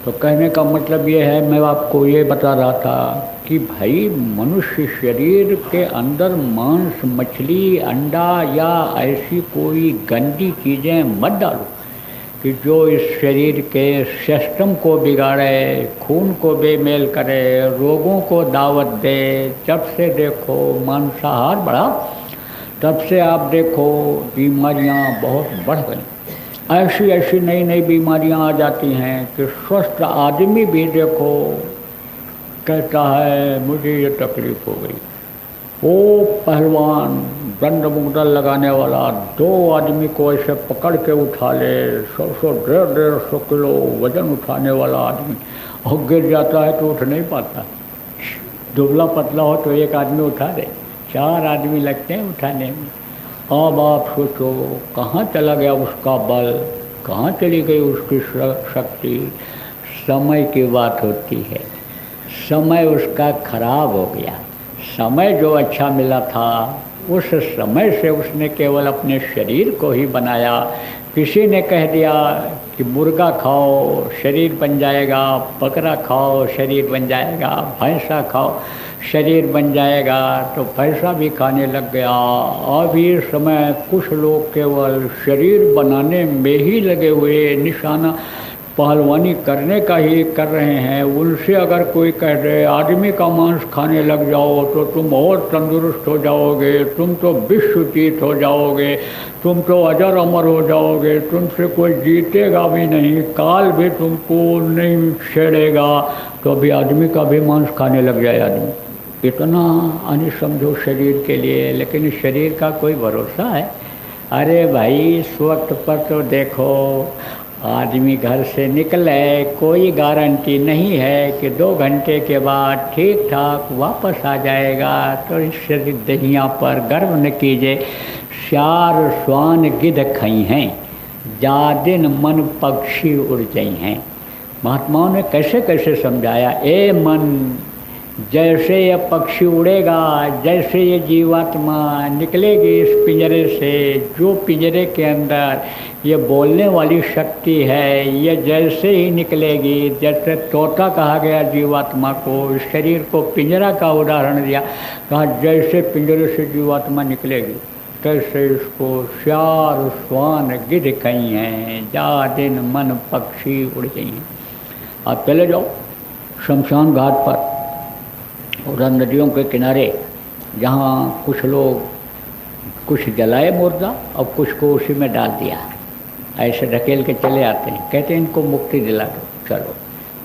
तो कहने का मतलब ये है, मैं आपको ये बता रहा था कि भाई मनुष्य शरीर के अंदर मांस, मछली, अंडा या ऐसी कोई गंदी चीज़ें मत डालो कि जो इस शरीर के सिस्टम को बिगाड़े, खून को बेमेल करे, रोगों को दावत दे। जब से देखो मांसाहार बढ़ा, तब से आप देखो बीमारियां बहुत बढ़ गई। ऐसी ऐसी नई नई बीमारियां आ जाती हैं कि स्वस्थ आदमी भी देखो कहता है मुझे ये तकलीफ़ हो गई। वो पहलवान दंड मुगदल लगाने वाला 2 आदमी को ऐसे पकड़ के उठा ले, 100-150 किलो वजन उठाने वाला आदमी, और गिर जाता है तो उठ नहीं पाता। दुबला पतला हो तो एक आदमी उठा दे, 4 आदमी लगते हैं उठाने में। अब आप सोचो कहाँ चला गया उसका बल, कहाँ चली गई उसकी शक्ति। समय की बात होती है, समय उसका खराब हो गया। समय जो अच्छा मिला था, उस समय से उसने केवल अपने शरीर को ही बनाया। किसी ने कह दिया कि मुर्गा खाओ शरीर बन जाएगा, बकरा खाओ शरीर बन जाएगा, भैंसा खाओ शरीर बन जाएगा, तो भैंसा भी खाने लग गया। अब इस समय कुछ लोग केवल शरीर बनाने में ही लगे हुए, निशाना पहलवानी करने का ही कर रहे हैं। उनसे अगर कोई कह दे आदमी का मांस खाने लग जाओ तो तुम और तंदुरुस्त हो जाओगे, तुम तो विश्वजीत हो जाओगे, तुम तो अजर अमर हो जाओगे, तुमसे कोई जीतेगा भी नहीं, काल भी तुमको नहीं छेड़ेगा, तो अभी आदमी का भी मांस खाने लग जाए आदमी। इतना अनिल समझो शरीर के लिए, लेकिन इस शरीर का कोई भरोसा है? अरे भाई इस वक्त पर तो देखो आदमी घर से निकले, कोई गारंटी नहीं है कि 2 घंटे के बाद ठीक ठाक वापस आ जाएगा। तो इस शरीर दहिया पर गर्व न कीजिए, 4 श्वान गिद्ध खई हैं, जादिन मन पक्षी उड़ गई हैं। महात्माओं ने कैसे कैसे समझाया, ए मन जैसे ये पक्षी उड़ेगा, जैसे ये जीवात्मा निकलेगी इस पिंजरे से, जो पिंजरे के अंदर ये बोलने वाली शक्ति है, ये जैसे ही निकलेगी, जैसे तोता कहा गया जीवात्मा को, इस शरीर को पिंजरा का उदाहरण दिया, कहा जैसे पिंजरे से जीवात्मा निकलेगी तैसे इसको श्यार स्वान गिद्ध कहीं हैं, जा दिन मन पक्षी उड़ गई हैं। आप चले जाओ शमशान घाट पर, उधर नदियों के किनारे, जहाँ कुछ लोग कुछ जलाए मुर्दा और कुछ को उसी में डाल दिया, ऐसे ढकेल के चले आते हैं, कहते हैं इनको मुक्ति दिला दो। चलो,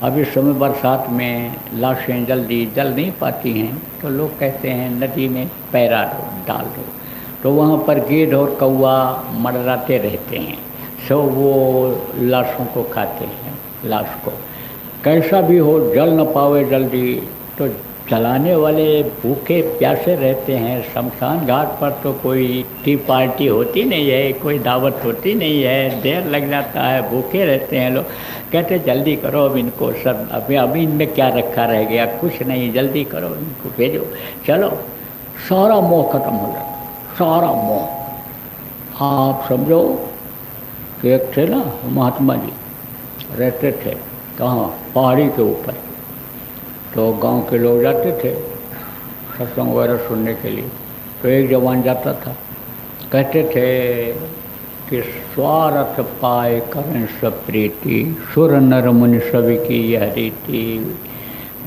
अब इस समय बरसात में लाशें जल्दी जल नहीं पाती हैं, तो लोग कहते हैं नदी में पैरा दो, डाल दो, तो वहाँ पर गिद्ध और कौवा मडराते रहते हैं, सो वो लाशों को खाते हैं, लाश को। कैसा भी हो, जल न पावे जल्दी, तो जलाने वाले भूखे प्यासे रहते हैं। शमशान घाट पर तो कोई टी पार्टी होती नहीं है, कोई दावत होती नहीं है, देर लग जाता है, भूखे रहते हैं लोग। कहते जल्दी करो अब इनको, सब अभी इनमें क्या रखा रह गया, कुछ नहीं, जल्दी करो इनको भेजो। चलो, सारा मोह खत्म हो जाता, सारा मोह। आप समझो कि एक थे ना महात्मा जी, रहते थे कहाँ, पहाड़ी के ऊपर, तो गांव के लोग जाते थे सत्संग वगैरह सुनने के लिए, तो एक जवान जाता था, कहते थे कि स्वार्थ पाए करें सब प्रीति, सुर नर मुनि सभी की यह रीति।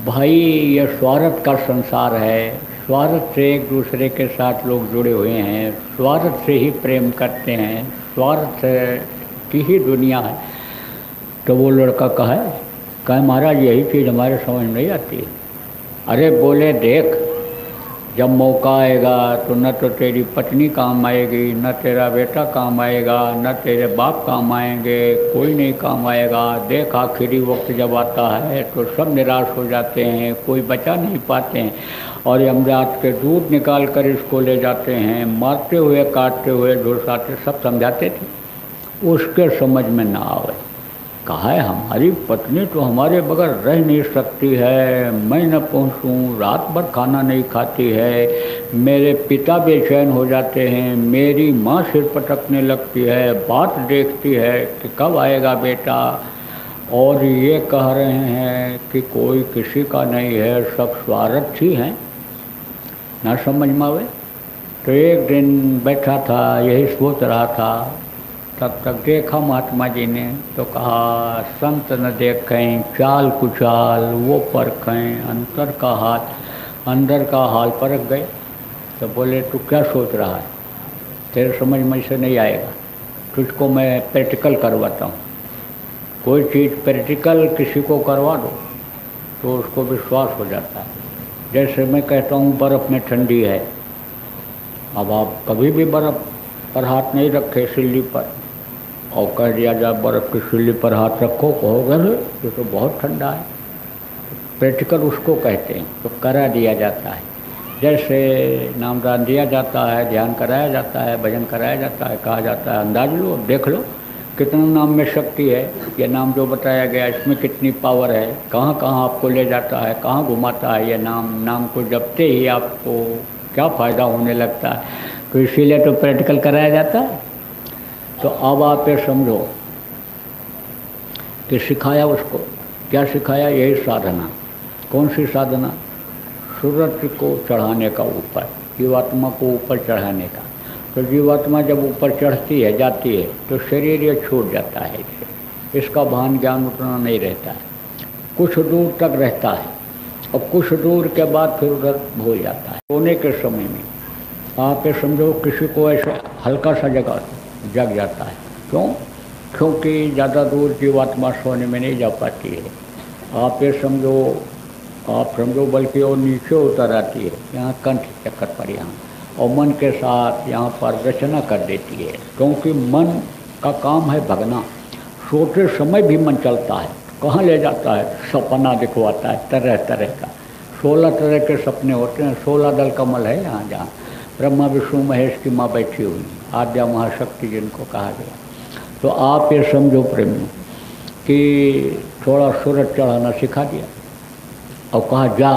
भाई, ये स्वार्थ का संसार है, स्वार्थ से एक दूसरे के साथ लोग जुड़े हुए हैं, स्वार्थ से ही प्रेम करते हैं, स्वार्थ की ही दुनिया है। तो वो लड़का कहे महाराज यही चीज़ हमारे समझ नहीं आती है। अरे बोले देख, जब मौका आएगा तो न तो तेरी पत्नी काम आएगी, न तेरा बेटा काम आएगा, न तेरे बाप काम आएंगे, कोई नहीं काम आएगा। देख आखिरी वक्त जब आता है तो सब निराश हो जाते हैं, कोई बचा नहीं पाते हैं, और यमराज के दूध निकाल कर इसको ले जाते हैं, मारते हुए काटते हुए झुलसाते, सब समझाते थे। उसके समझ में ना आवे, कहा है हमारी पत्नी तो हमारे बगैर रह नहीं सकती है, मैं न पहुँचूँ, रात भर खाना नहीं खाती है, मेरे पिता बेचैन हो जाते हैं, मेरी माँ सिर पटकने लगती है, बात देखती है कि कब आएगा बेटा, और ये कह रहे हैं कि कोई किसी का नहीं है, सब स्वार्थी हैं, ना समझ में आवे। तो एक दिन बैठा था, यही सोच रहा था, तब तक देखा महात्मा जी ने, तो कहा संत न देखें चाल कुचाल, वो परखें अंतर का हाल परख गए। तो बोले तू क्या सोच रहा है, तेरे समझ में से नहीं आएगा, तुझको मैं प्रैक्टिकल करवाता हूँ। कोई चीज़ प्रैक्टिकल किसी को करवा दो तो उसको विश्वास हो जाता है। जैसे मैं कहता हूँ बर्फ़ में ठंडी है, अब आप कभी भी बर्फ़ पर हाथ नहीं रखे सिल्ली पर, और कह दिया जाए बर्फ़ की सिल्ली पर हाथ रखो, कहोगे ये तो बहुत ठंडा है। प्रैक्टिकल उसको कहते हैं, तो करा दिया जाता है। जैसे नामदान दिया जाता है, ध्यान कराया जाता है, भजन कराया जाता है, कहा जाता है अंदाज लो, देख लो कितना नाम में शक्ति है, ये नाम जो बताया गया इसमें कितनी पावर है, कहाँ कहाँ आपको ले जाता है, कहाँ घुमाता है ये नाम को जपते ही आपको क्या फ़ायदा होने लगता है। तो इसीलिए तो प्रैक्टिकल कराया जाता है। तो अब आप ये समझो कि सिखाया उसको, क्या सिखाया, यही साधना। कौन सी साधना, सूरज को चढ़ाने का, ऊपर जीवात्मा को ऊपर चढ़ाने का। तो जीवात्मा जब ऊपर चढ़ती है, जाती है, तो शरीर ये छूट जाता है, इसका भान ज्ञान उतना नहीं रहता है, कुछ दूर तक रहता है, और कुछ दूर के बाद फिर उधर भूल जाता है। सोने के समय में आप ये समझो किसी को ऐसे हल्का सा जग जाता है, क्यों, क्योंकि ज़्यादा दूर जीवात्मा सोने में नहीं जा पाती है। आप ये समझो बल्कि वो नीचे उतर आती है, यहाँ कंठ चक्कर पर, यहाँ, और मन के साथ यहाँ पर रचना कर देती है, क्योंकि मन का काम है भगना। सोते समय भी मन चलता है, कहाँ ले जाता है, सपना दिखवाता है तरह तरह का। 16 तरह के सपने होते हैं, 16 दल कमल है यहाँ, जहाँ ब्रह्मा विष्णु महेश की माँ बैठी हुई, आद्या महाशक्ति जिनको कहा गया। तो आप ये समझो प्रेमी कि थोड़ा सूरज चढ़ाना सिखा दिया, और कहा जा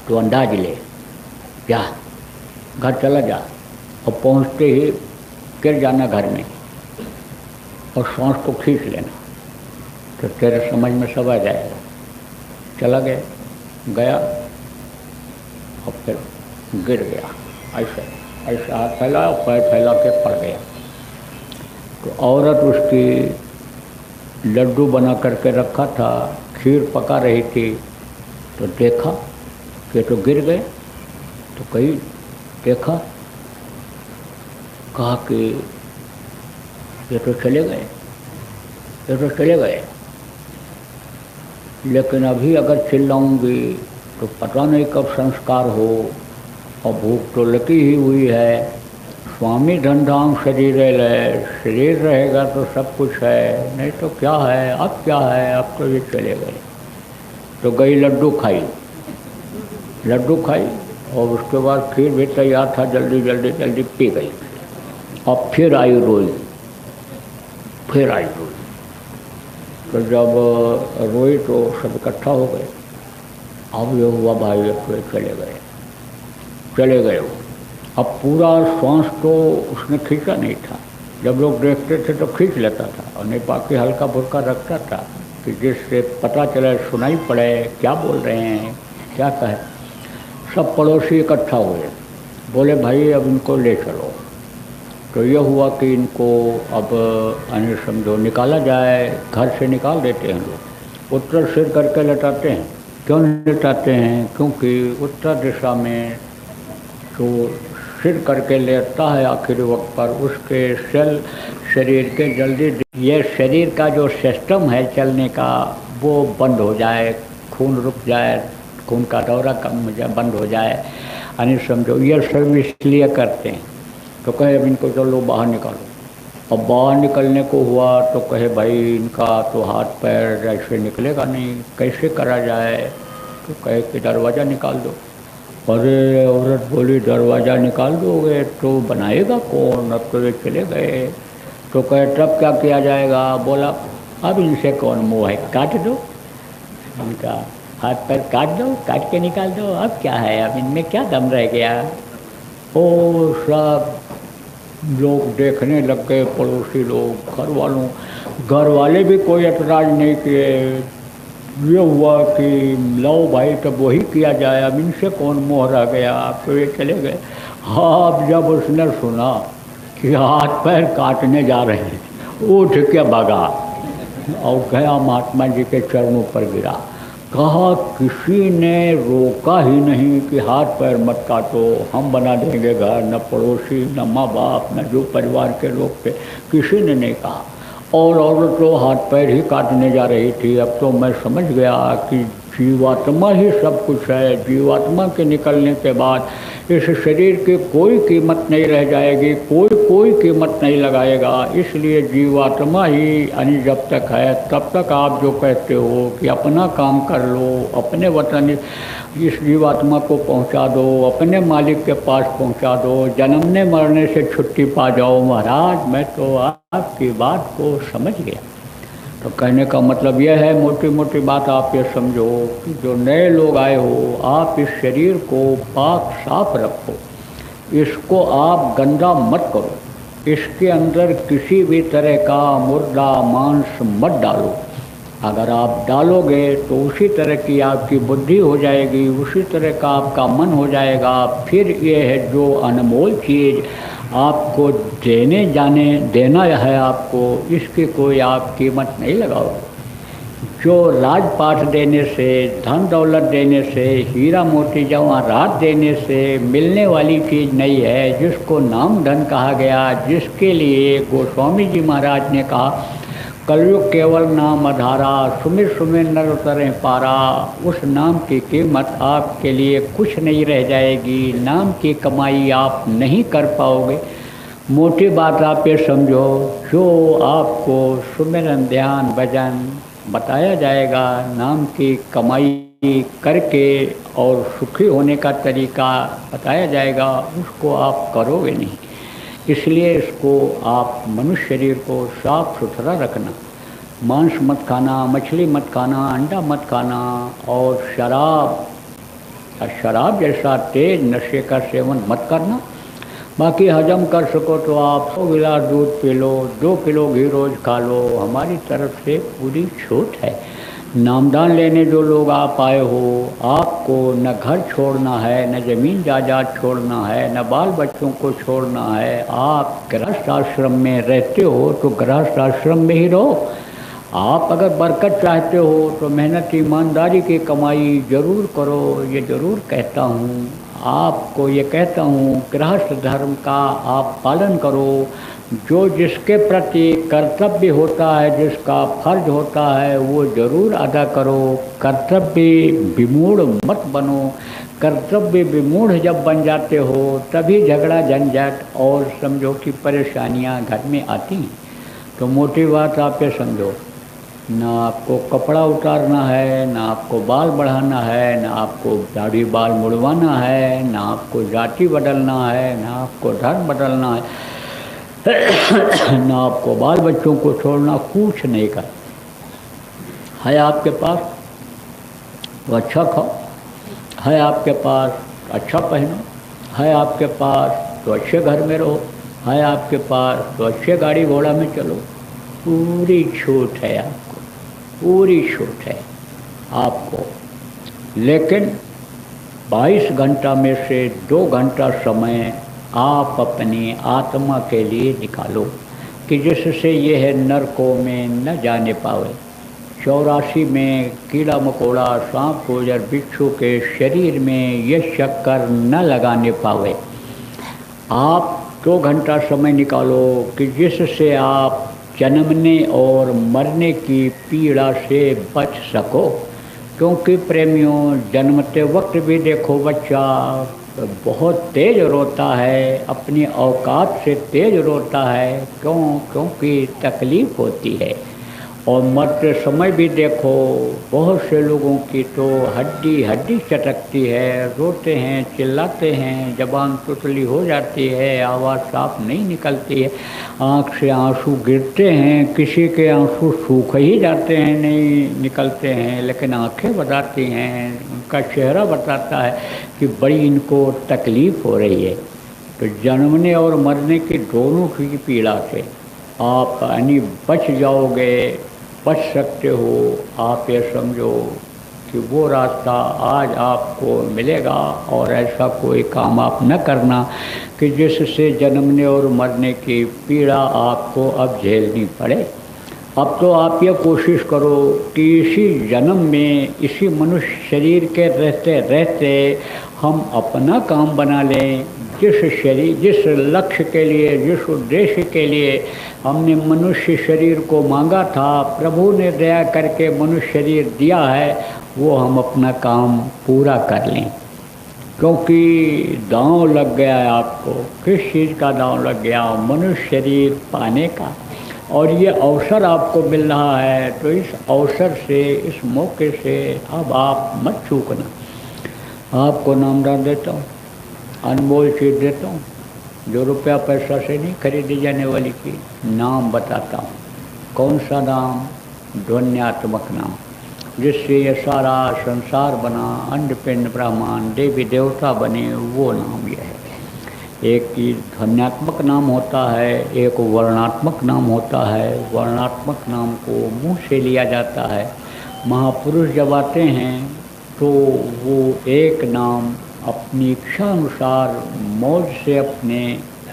तो अंदाज ले, जा घर चला जा, और पहुंचते ही गिर जाना घर में और सांस को खींच लेना, तो तेरे समझ में सब आ जाएगा। चला गया और फिर गिर गया, ऐसे ऐसे हाथ फैला और पैर फैला के पड़ गया। तो औरत उसकी लड्डू बना करके रखा था, खीर पका रही थी, तो देखा कि तो गिर गए, तो कहीं देखा, कहा कि ये तो चले गए, ये तो चले गए, लेकिन अभी अगर चिल्लाऊंगी तो पता नहीं कब संस्कार हो, और भूख तो लगी ही हुई है। स्वामी धनधाम शरीर है, शरीर रहेगा तो सब कुछ है, नहीं तो क्या है, अब क्या है, अब तो ये चले गए। तो गई लड्डू खाई और उसके बाद खीर भी तैयार था, जल्दी जल्दी जल्दी पी गई, और फिर आई रोई। तो जब रोई तो सब इकट्ठा हो गए। अब ये हुआ भाई तो चले गए वो। अब पूरा श्वास तो उसने खींचा नहीं था, जब लोग देखते थे तो खींच लेता था, और नहीं बाकी हल्का फुल्का रखता था कि जिससे पता चले, सुनाई पड़े क्या बोल रहे हैं, क्या कहे। सब पड़ोसी इकट्ठा हुए, बोले भाई अब इनको ले चलो। तो ये हुआ कि इनको अब समझो निकाला जाए, घर से निकाल देते हैं लोग, उत्तर सिर करके लटाते हैं। क्यों लटाते हैं? क्योंकि उत्तर दिशा में जो सिर करके लेटता है आखिरी वक्त पर, उसके सेल शरीर के जल्दी, ये शरीर का जो सिस्टम है चलने का वो बंद हो जाए, खून रुक जाए, खून का दौरा कम हो जाए, बंद हो जाए, यानी समझो ये सब इसलिए करते हैं। तो कहे अब इनको चलो बाहर निकालो। अब बाहर निकलने को हुआ तो कहे भाई इनका तो हाथ पैर ऐसे निकलेगा नहीं, कैसे करा जाए? तो कहे कि दरवाज़ा निकाल दो। अरे औरत बोली दरवाज़ा निकाल दोगे तो बनाएगा कौन, अब तो ये चले गए। तो कहे तब क्या किया जाएगा? बोला अब इनसे कौन मोह है, काट दो, इनका हाथ पैर काट दो, काट के निकाल दो, अब क्या है, अब इनमें क्या दम रह गया। ओ सब लोग देखने लग गए, पड़ोसी लोग, घर वाले भी कोई एतराज़ नहीं किए। ये हुआ कि लो भाई तब वही किया जाए, अब इनसे कौन मोह रह गया, अब तो ये चले गए। हाँ, अब जब उसने सुना कि हाथ पैर काटने जा रहे हैं, उठ के भागा और गया महात्मा जी के चरणों पर गिरा। कहा किसी ने रोका ही नहीं कि हाथ पैर मत काटो, हम बना देंगे घर, न पड़ोसी, न माँ बाप, न जो परिवार के लोग थे, किसी ने नहीं कहा। और औरत तो हाथ पैर ही काटने जा रही थी। अब तो मैं समझ गया कि जीवात्मा ही सब कुछ है, जीवात्मा के निकलने के बाद इस शरीर की कोई कीमत नहीं रह जाएगी, कोई कीमत नहीं लगाएगा। इसलिए जीवात्मा ही यानी जब तक है तब तक आप जो कहते हो कि अपना काम कर लो, अपने वतन इस जीवात्मा को पहुंचा दो, अपने मालिक के पास पहुंचा दो, जन्मने मरने से छुट्टी पा जाओ। महाराज मैं तो आपकी बात को समझ गया। तो कहने का मतलब यह है, मोटी मोटी बात आप ये समझो कि जो नए लोग आए हो, आप इस शरीर को पाक साफ रखो, इसको आप गंदा मत करो, इसके अंदर किसी भी तरह का मुर्दा मांस मत डालो। अगर आप डालोगे तो उसी तरह की आपकी बुद्धि हो जाएगी, उसी तरह का आपका मन हो जाएगा। फिर ये है जो अनमोल चीज़ आपको देना है आपको, इसकी कोई आप कीमत नहीं लगाओ। जो राजपाट देने से, धन दौलत देने से, हीरा मोती जवाहरात देने से मिलने वाली चीज़ नहीं है, जिसको नाम धन कहा गया, जिसके लिए गोस्वामी जी महाराज ने कहा कलयुग केवल नाम आधारा, सुमिर सुमिर नर उतरे पारा। उस नाम की कीमत आपके लिए कुछ नहीं रह जाएगी, नाम की कमाई आप नहीं कर पाओगे। मोटी बात आप ये समझो, जो आपको सुमिरन ध्यान भजन बताया जाएगा, नाम की कमाई करके और सुखी होने का तरीका बताया जाएगा, उसको आप करोगे नहीं। इसलिए इसको आप मनुष्य शरीर को साफ सुथरा रखना, मांस मत खाना, मछली मत खाना, अंडा मत खाना, और शराब और शराब जैसा तेज नशे का सेवन मत करना। बाकी हजम कर सको तो आप 100 गिलास दूध पी लो, 2 किलो घी रोज़ खा लो, हमारी तरफ से पूरी छूट है। नामदान लेने जो लोग आप आए हो, आपको न घर छोड़ना है, न ज़मीन जायदाद छोड़ना है, न बाल बच्चों को छोड़ना है। आप गृहस्थ आश्रम में रहते हो तो गृहस्थ आश्रम में ही रहो। आप अगर बरकत चाहते हो तो मेहनत ईमानदारी की कमाई ज़रूर करो, ये ज़रूर कहता हूँ। आपको ये कहता हूँ गृहस्थ धर्म का आप पालन करो। जो जिसके प्रति कर्तव्य होता है, जिसका फर्ज होता है, वो ज़रूर अदा करो। कर्तव्य विमूढ़ मत बनो। कर्तव्य विमूढ़ जब बन जाते हो तभी झगड़ा झंझट और समझो कि परेशानियाँ घर में आती हैं। तो मोटी बात आप ये समझो, ना आपको कपड़ा उतारना है, ना आपको बाल बढ़ाना है, ना आपको दाढ़ी बाल मुड़वाना है, ना आपको जाति बदलना है, ना आपको धर्म बदलना है, ना आपको बाल बच्चों को छोड़ना, कुछ नहीं कर है। आपके पास तो अच्छा खाओ, है आपके पास अच्छा पहनो, है आपके पास तो अच्छे घर में रहो, है आपके पास तो अच्छे गाड़ी घोड़ा में चलो। पूरी छूट है आपको, पूरी छूट है आपको। लेकिन 22 घंटा में से 2 घंटा समय आप अपनी आत्मा के लिए निकालो कि जिससे यह नरकों में न जाने पावे। 84 में कीड़ा मकोड़ा सांप गोजर बिच्छू के शरीर में यह चक्कर न लगाने पावे। आप 2 घंटा समय निकालो कि जिससे आप जन्मने और मरने की पीड़ा से बच सको। क्योंकि प्रेमियों, जन्मते वक्त भी देखो बच्चा बहुत तेज रोता है, अपनी औकात से तेज रोता है। क्योंकि तकलीफ़ होती है। और मरते समय भी देखो बहुत से लोगों की तो हड्डी हड्डी चटकती है, रोते हैं, चिल्लाते हैं, ज़बान तुतली हो जाती है, आवाज़ साफ नहीं निकलती है, आँख से आंसू गिरते हैं, किसी के आंसू सूख ही जाते हैं, नहीं निकलते हैं, लेकिन आँखें बताती हैं, उनका चेहरा बताता है कि बड़ी इनको तकलीफ़ हो रही है। तो जन्मने और मरने की दोनों की पीड़ा से आप यानी बच जाओगे, बच सकते हो। आप ये समझो कि वो रास्ता आज आपको मिलेगा और ऐसा कोई काम आप न करना कि जिससे जन्मने और मरने की पीड़ा आपको अब झेलनी पड़े। अब तो आप ये कोशिश करो कि इसी जन्म में, इसी मनुष्य शरीर के रहते रहते हम अपना काम बना लें। जिस लक्ष्य के लिए, जिस उद्देश्य के लिए हमने मनुष्य शरीर को मांगा था, प्रभु ने दया करके मनुष्य शरीर दिया है, वो हम अपना काम पूरा कर लें। क्योंकि दांव लग गया है आपको। किस चीज़ का दांव लग गया? मनुष्य शरीर पाने का। और ये अवसर आपको मिल रहा है, तो इस अवसर से, इस मौके से अब आप मत चूकना। आपको नामदान देता हूँ, अनमोल चीज़ देता हूँ जो रुपया पैसा से नहीं खरीदी जाने वाली चीज़। नाम बताता हूँ। कौन सा नाम? ध्वन्यात्मक नाम, जिससे ये सारा संसार बना, अंड पिंड ब्रह्मांड देवी देवता बने, वो नाम ये है। एक चीज़ ध्वन्यात्मक नाम होता है, एक वर्णात्मक नाम होता है। वर्णात्मक नाम को मुँह से लिया जाता है। महापुरुष जब आते हैं तो वो एक नाम अपनी इच्छा अनुसार मौज से अपने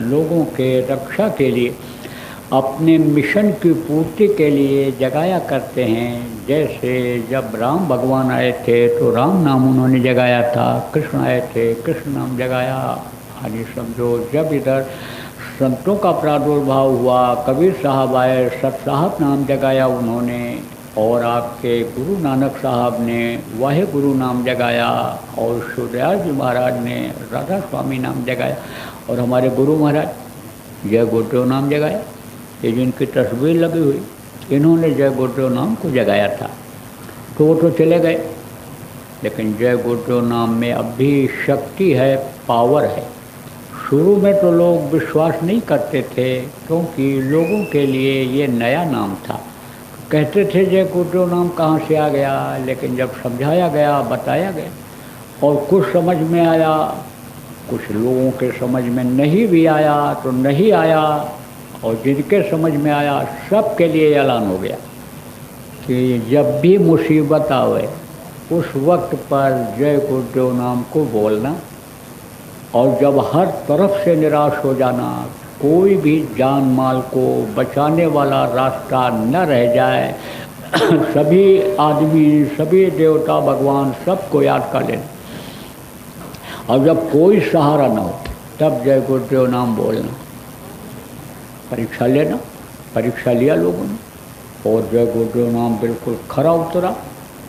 लोगों के रक्षा के लिए, अपने मिशन की पूर्ति के लिए जगाया करते हैं। जैसे जब राम भगवान आए थे तो राम नाम उन्होंने जगाया था, कृष्ण आए थे कृष्ण नाम जगाया। आगे समझो जब इधर संतों का प्रादुर्भाव हुआ, कबीर साहब आए, सत साहब नाम जगाया उन्होंने। और आपके गुरु नानक साहब ने वाहे गुरु नाम जगाया, और सूर्यदयाल जी महाराज ने राधा स्वामी नाम जगाया, और हमारे गुरु महाराज जय गुरुदेव नाम जगाया। ये जिनकी तस्वीर लगी हुई, इन्होंने जय गुरुदेव नाम को जगाया था। तो वो तो चले गए, लेकिन जय गुरुदेव नाम में अब भी शक्ति है, पावर है। शुरू में तो लोग विश्वास नहीं करते थे, क्योंकि लोगों के लिए ये नया नाम था। कहते थे जय गुरुदेव नाम कहाँ से आ गया, लेकिन जब समझाया गया, बताया गया, और कुछ समझ में आया, कुछ लोगों के समझ में नहीं भी आया तो नहीं आया, और जिनके समझ में आया सब के लिए ऐलान हो गया कि जब भी मुसीबत आवे उस वक्त पर जय गुरुदेव नाम को बोलना, और जब हर तरफ से निराश हो जाना, कोई भी जान माल को बचाने वाला रास्ता न रह जाए, सभी आदमी, सभी देवता, भगवान सबको याद कर लेना, और जब कोई सहारा न हो तब जय गुरुदेव नाम बोलना। परीक्षा लेना, परीक्षा लिया लोगों ने, और जय गुरुदेव नाम बिल्कुल खरा उतरा।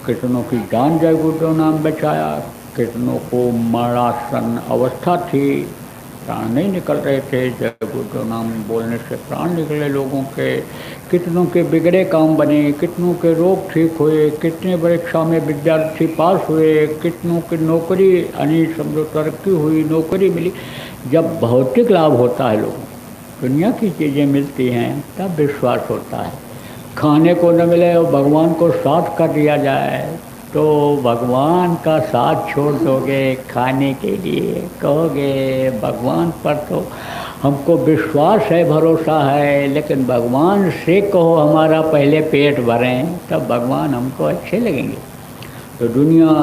कितनों की जान जय गुरुदेव नाम बचाया, कितनों को मरणासन अवस्था थी, प्राण नहीं निकल रहे थे, जय गुरुदेव नाम बोलने से प्राण निकले लोगों के। कितनों के बिगड़े काम बने, कितनों के रोग ठीक हुए, कितने परीक्षा में विद्यार्थी पास हुए, कितनों की नौकरी यानी समझो तरक्की हुई, नौकरी मिली। जब भौतिक लाभ होता है लोगों, दुनिया की चीज़ें मिलती हैं, तब विश्वास होता है। खाने को न मिले और भगवान को साथ कर दिया जाए तो भगवान का साथ छोड़ दोगे खाने के लिए, कहोगे भगवान पर तो हमको विश्वास है, भरोसा है, लेकिन भगवान से कहो हमारा पहले पेट भरें, तब भगवान हमको अच्छे लगेंगे। तो दुनिया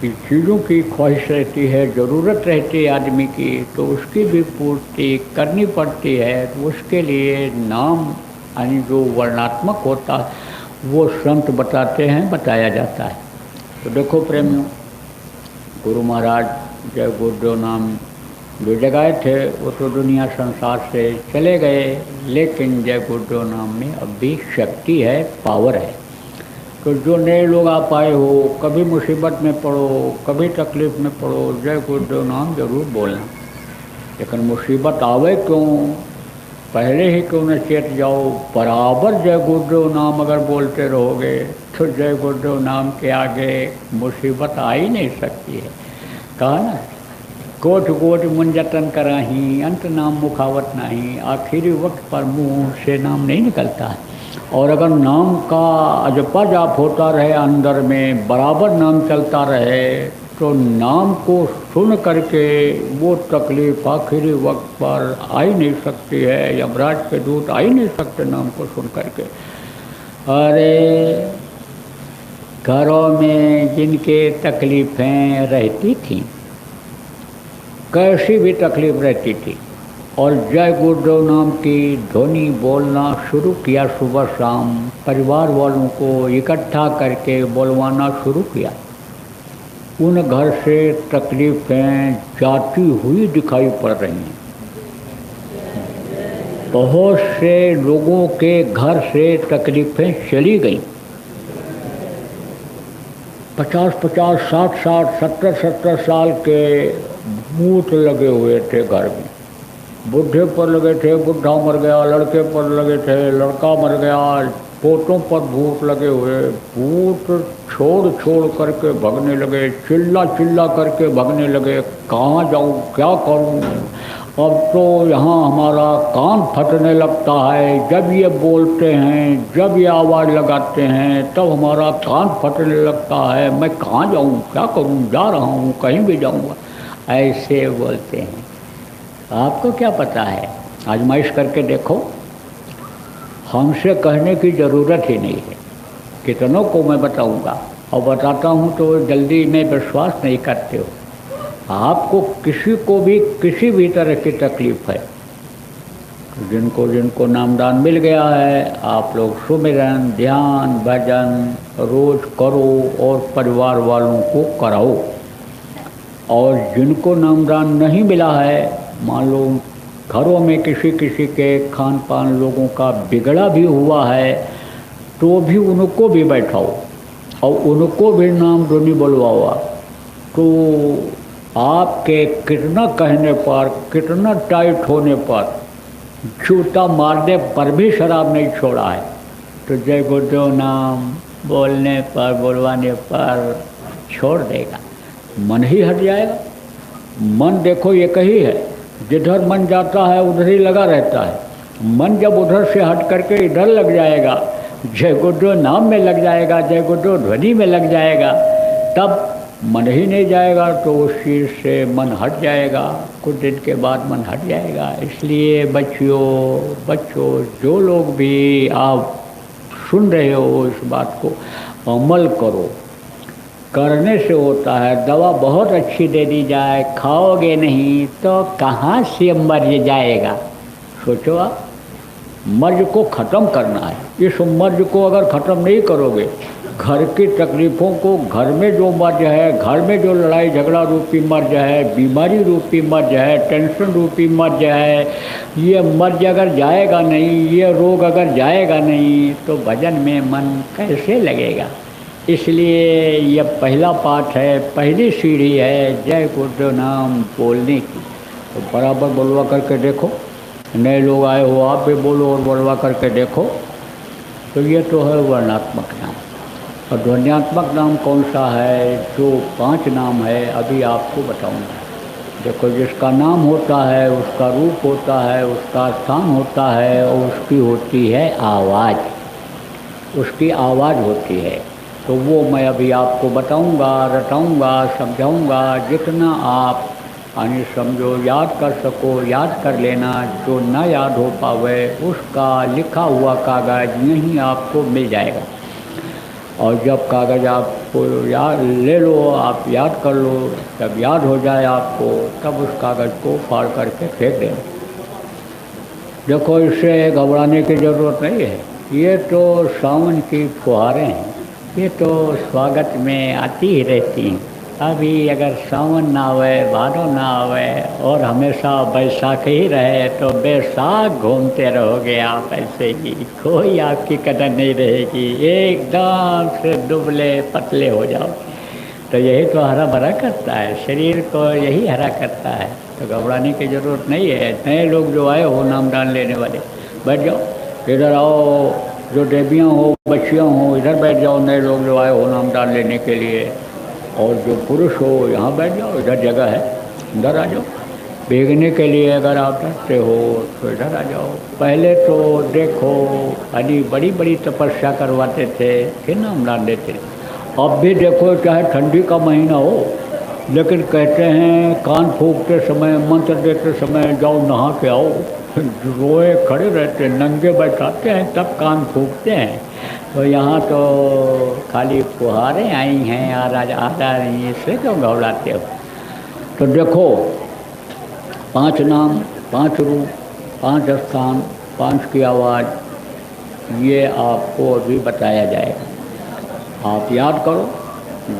की चीज़ों की ख्वाहिश रहती है, ज़रूरत रहती है आदमी की, तो उसकी भी पूर्ति करनी पड़ती है। तो उसके लिए नाम यानी जो वर्णात्मक होता है वो संत बताते हैं, बताया जाता है। तो देखो प्रेमियों, गुरु महाराज जय गुरुदेव नाम जो जगाए थे वो तो दुनिया संसार से चले गए, लेकिन जय गुरुदेव नाम में अब भी शक्ति है, पावर है। तो जो नए लोग आप आए हो, कभी मुसीबत में पड़ो, कभी तकलीफ में पड़ो, जय गुरुदेव नाम जरूर बोलना। लेकिन मुसीबत आवे क्यों, पहले ही क्यों न चेत जाओ। बराबर जय गुरुदेव नाम अगर बोलते रहोगे तो जय गुरुदेव नाम के आगे मुसीबत आ ही नहीं सकती है। कहा ना, कोट कोट मुंजतन कराही, अंत नाम मुखावत नहीं। आखिरी वक्त पर मुँह से नाम नहीं निकलता है, और अगर नाम का अजपा जाप होता रहे अंदर में, बराबर नाम चलता रहे, तो नाम को सुन करके वो तकलीफ आखिरी वक्त पर आ ही नहीं सकती है। यमराज के दूत आ ही नहीं सकते नाम को सुन करके। अरे घरों में जिनके तकलीफ़ें रहती थी, कैसी भी तकलीफ रहती थी, और जय गुरुदेव नाम की ध्वनि बोलना शुरू किया सुबह शाम, परिवार वालों को इकट्ठा करके बोलवाना शुरू किया, उन घर से तकलीफ़ें जाती हुई दिखाई पड़ रही हैं। बहुत से लोगों के घर से तकलीफ़ें चली गईं। 50-50, 60-60, 70-70 साल के भूत लगे हुए थे घर में। बुढ़े पर लगे थे, बुढ़ा मर गया, लड़के पर लगे थे, लड़का मर गया, पोतों पर भूत लगे हुए। भूत छोड़ छोड़ करके भगने लगे, चिल्ला चिल्ला करके भगने लगे। कहाँ जाऊँ, क्या करूँ, अब तो यहाँ हमारा कान फटने लगता है। जब ये बोलते हैं, जब ये आवाज़ लगाते हैं, तब हमारा कान फटने लगता है। मैं कहाँ जाऊँ, क्या करूँ, जा रहा हूँ, कहीं भी जाऊँगा, ऐसे बोलते हैं। आपको क्या पता है, आजमाइश करके देखो। हमसे कहने की ज़रूरत ही नहीं है। कितनों को मैं बताऊंगा, और बताता हूं तो जल्दी में विश्वास नहीं करते हो। आपको किसी को भी किसी भी तरह की तकलीफ़ है, जिनको जिनको नामदान मिल गया है, आप लोग सुमिरन, ध्यान, भजन रोज़ करो और परिवार वालों को कराओ। और जिनको नामदान नहीं मिला है, मान लो घरों में किसी किसी के खान पान लोगों का बिगड़ा भी हुआ है, तो भी उनको भी बैठाओ और उनको भी नाम ध्वनि बुलवाओ। तो आपके कितना कहने पर, कितना टाइट होने पर, जूता मारने पर भी शराब नहीं छोड़ा है, तो जय गुरुदेव नाम बोलने पर, बुलवाने पर छोड़ देगा। मन ही हट जाएगा। मन देखो एक ही है, जिधर मन जाता है उधर ही लगा रहता है। मन जब उधर से हट करके इधर लग जाएगा, जय गुरुदेव नाम में लग जाएगा, जय गुरुदेव ध्वनि में लग जाएगा, तब मन ही नहीं जाएगा तो उस चीज़ से मन हट जाएगा, कुछ दिन के बाद मन हट जाएगा। इसलिए बच्चों जो लोग भी आप सुन रहे हो इस बात को अमल करो। करने से होता है। दवा बहुत अच्छी दे दी जाए, खाओगे नहीं तो कहाँ से मर्ज जाएगा। सोचो आप, मर्ज को ख़त्म करना है। इस मर्ज को अगर ख़त्म नहीं करोगे, घर की तकलीफ़ों को, घर में जो मर्ज है, घर में जो लड़ाई झगड़ा रूपी मर्ज है, बीमारी रूपी मर्ज है, टेंशन रूपी मर्ज है, ये मर्ज अगर जाएगा नहीं, ये रोग अगर जाएगा नहीं तो भजन में मन कैसे लगेगा। इसलिए यह पहला पाठ है, पहली सीढ़ी है जय गुरुदेव नाम बोलने की। तो बराबर बोलवा करके देखो। नए लोग आए हो आप भी बोलो और बोलवा करके देखो। तो ये तो है वर्णात्मक नाम। और ध्वन्यात्मक नाम कौन सा है? जो 5 नाम है अभी आपको बताऊंगा। देखो, जिसका नाम होता है उसका रूप होता है, उसका स्थान होता है और उसकी होती है आवाज़। उसकी आवाज़ होती है। तो वो मैं अभी आपको बताऊंगा, रटाऊंगा, समझाऊंगा। जितना आप यानी समझो, याद कर सको, याद कर लेना। जो ना याद हो पावे उसका लिखा हुआ कागज़ यहीं आपको मिल जाएगा। और जब कागज़ आपको याद ले लो, आप याद कर लो, जब याद हो जाए आपको तब उस कागज़ को फाड़ करके फेंक देना। देखो, इससे घबराने की ज़रूरत नहीं है। ये तो सावन की फुहारें हैं, ये तो स्वागत में आती ही रहती हैं। अभी अगर सावन ना आवे, भादो ना आवे और हमेशा बैसाख ही रहे तो बैसाख घूमते रहोगे आप ऐसे ही। कोई आपकी कदर नहीं रहेगी, एकदम से दुबले पतले हो जाओ। तो यही तो हरा भरा करता है, शरीर को यही हरा करता है। तो घबराने की ज़रूरत नहीं है। नए लोग जो आए हो नामदान लेने वाले, बैठ जाओ, इधर आओ। जो देवियाँ हो, बच्चियाँ हो, इधर बैठ जाओ। नए लोग जो आए हो नामदान लेने के लिए। और जो पुरुष हो यहाँ बैठ जाओ, इधर जगह है, इधर आ जाओ। भीगने के लिए अगर आप डरते हो तो इधर आ जाओ। पहले तो देखो, अली बड़ी बड़ी तपस्या करवाते थे, फिर नामदान देते। अब भी देखो, चाहे ठंडी का महीना हो, लेकिन कहते हैं कान फूंकते समय, मंत्र देते समय जाओ नहा के आओ। रोए खड़े रहते, नंगे बैठाते हैं, तब कान फूंकते हैं। तो यहाँ तो खाली फुहारें आई हैं, आ रही हैं, इससे क्यों घबराते हो। तो देखो, 5 नाम, 5 रूप, 5 स्थान, 5 की आवाज़, ये आपको अभी बताया जाएगा। आप याद करो।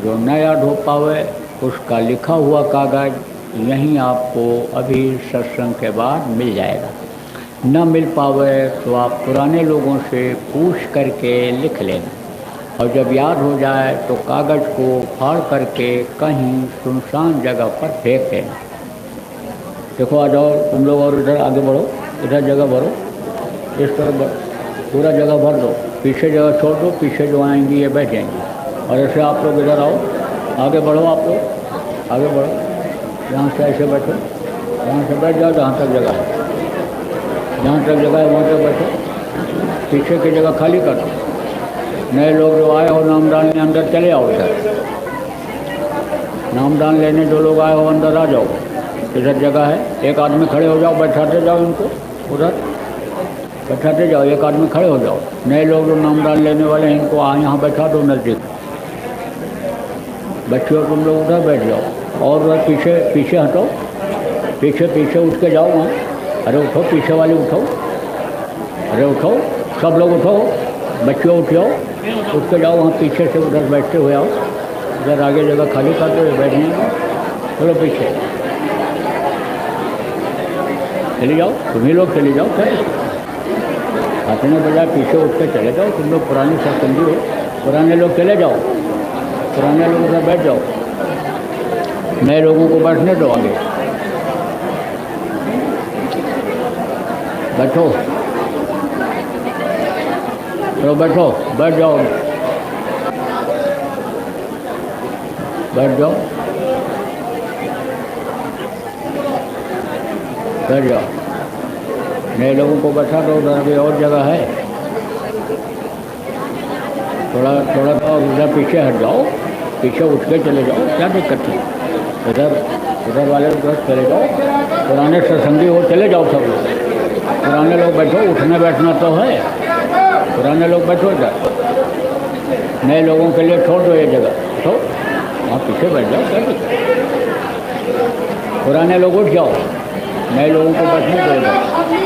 जो न याद हो पावे उसका लिखा हुआ कागज़ यहीं आपको अभी सत्संग के बाद मिल जाएगा। न मिल पावे तो आप पुराने लोगों से पूछ करके लिख लेना। और जब याद हो जाए तो कागज़ को फाड़ करके कहीं सुनसान जगह पर फेंक देना। देखो, आ जाओ तुम लोग और इधर आगे बढ़ो, इधर जगह भरो, इस तरफ पूरा जगह भर दो। पीछे जगह छोड़ दो, पीछे जो आएंगी ये बैठ जाएंगी। और ऐसे आप लोग इधर आओ, आगे बढ़ो, आप लोग आगे बढ़ो। यहाँ से ऐसे बैठो, यहाँ से बैठ जाओ जहाँ तक जगह है। जहाँ तक जगह है वहाँ तक बैठो। पीछे की जगह खाली कर दो। नए लोग जो आए हो नामदान लेने अंदर चले आओ। इधर नामदान लेने जो लोग आए हो अंदर आ जाओ। इधर जगह है, एक आदमी खड़े हो जाओ, बैठाते जाओ इनको, उधर बैठाते जाओ। एक आदमी खड़े हो जाओ। नए लोग जो नामदान लेने वाले हैं इनको यहाँ बैठा दो नज़दीक। बच्चों तुम लोग उधर बैठ जाओ। और उधर पीछे पीछे हटो, पीछे पीछे उठ के जाओ वहाँ। अरे उठो, पीछे वाले उठो, अरे उठो, सब लोग उठो, बच्चों उठ जाओ, उठ के जाओ वहाँ पीछे से उधर बैठते हुए आओ। उधर आगे जगह खाली करते हुए बैठने, चलो पीछे चले जाओ। तुम्ही लोग चले जाओ, फिर अपने बजाय पीछे उठ के चले जाओ। तुम लोग पुरानी सत्संगी हो, पुराने लोग चले जाओ, पुराने लोग उधर बैठ जाओ। नए लोगों को बैठने दो आगे। बैठो, चलो बैठो, बैठ जाओ, बैठ जाओ, बैठ जाओ। नए लोगों को बैठा दो। उधर भी और जगह है, थोड़ा थोड़ा तो उधर पीछे हट जाओ। पीछे उठ के चले जाओ, क्या दिक्कत है। उधर वाले तरफ चले जाओ, पुराने सत्संगी हो चले जाओ सब लोग। पुराने लोग बैठो, उठने बैठना तो है, पुराने लोग बैठो इधर, नए लोगों के लिए छोड़ दो ये जगह, तो वहाँ पीछे बैठ जाओ, क्या दिक्कत है। पुराने लोग उठ जाओ, नए लोगों को बैठने दो इधर।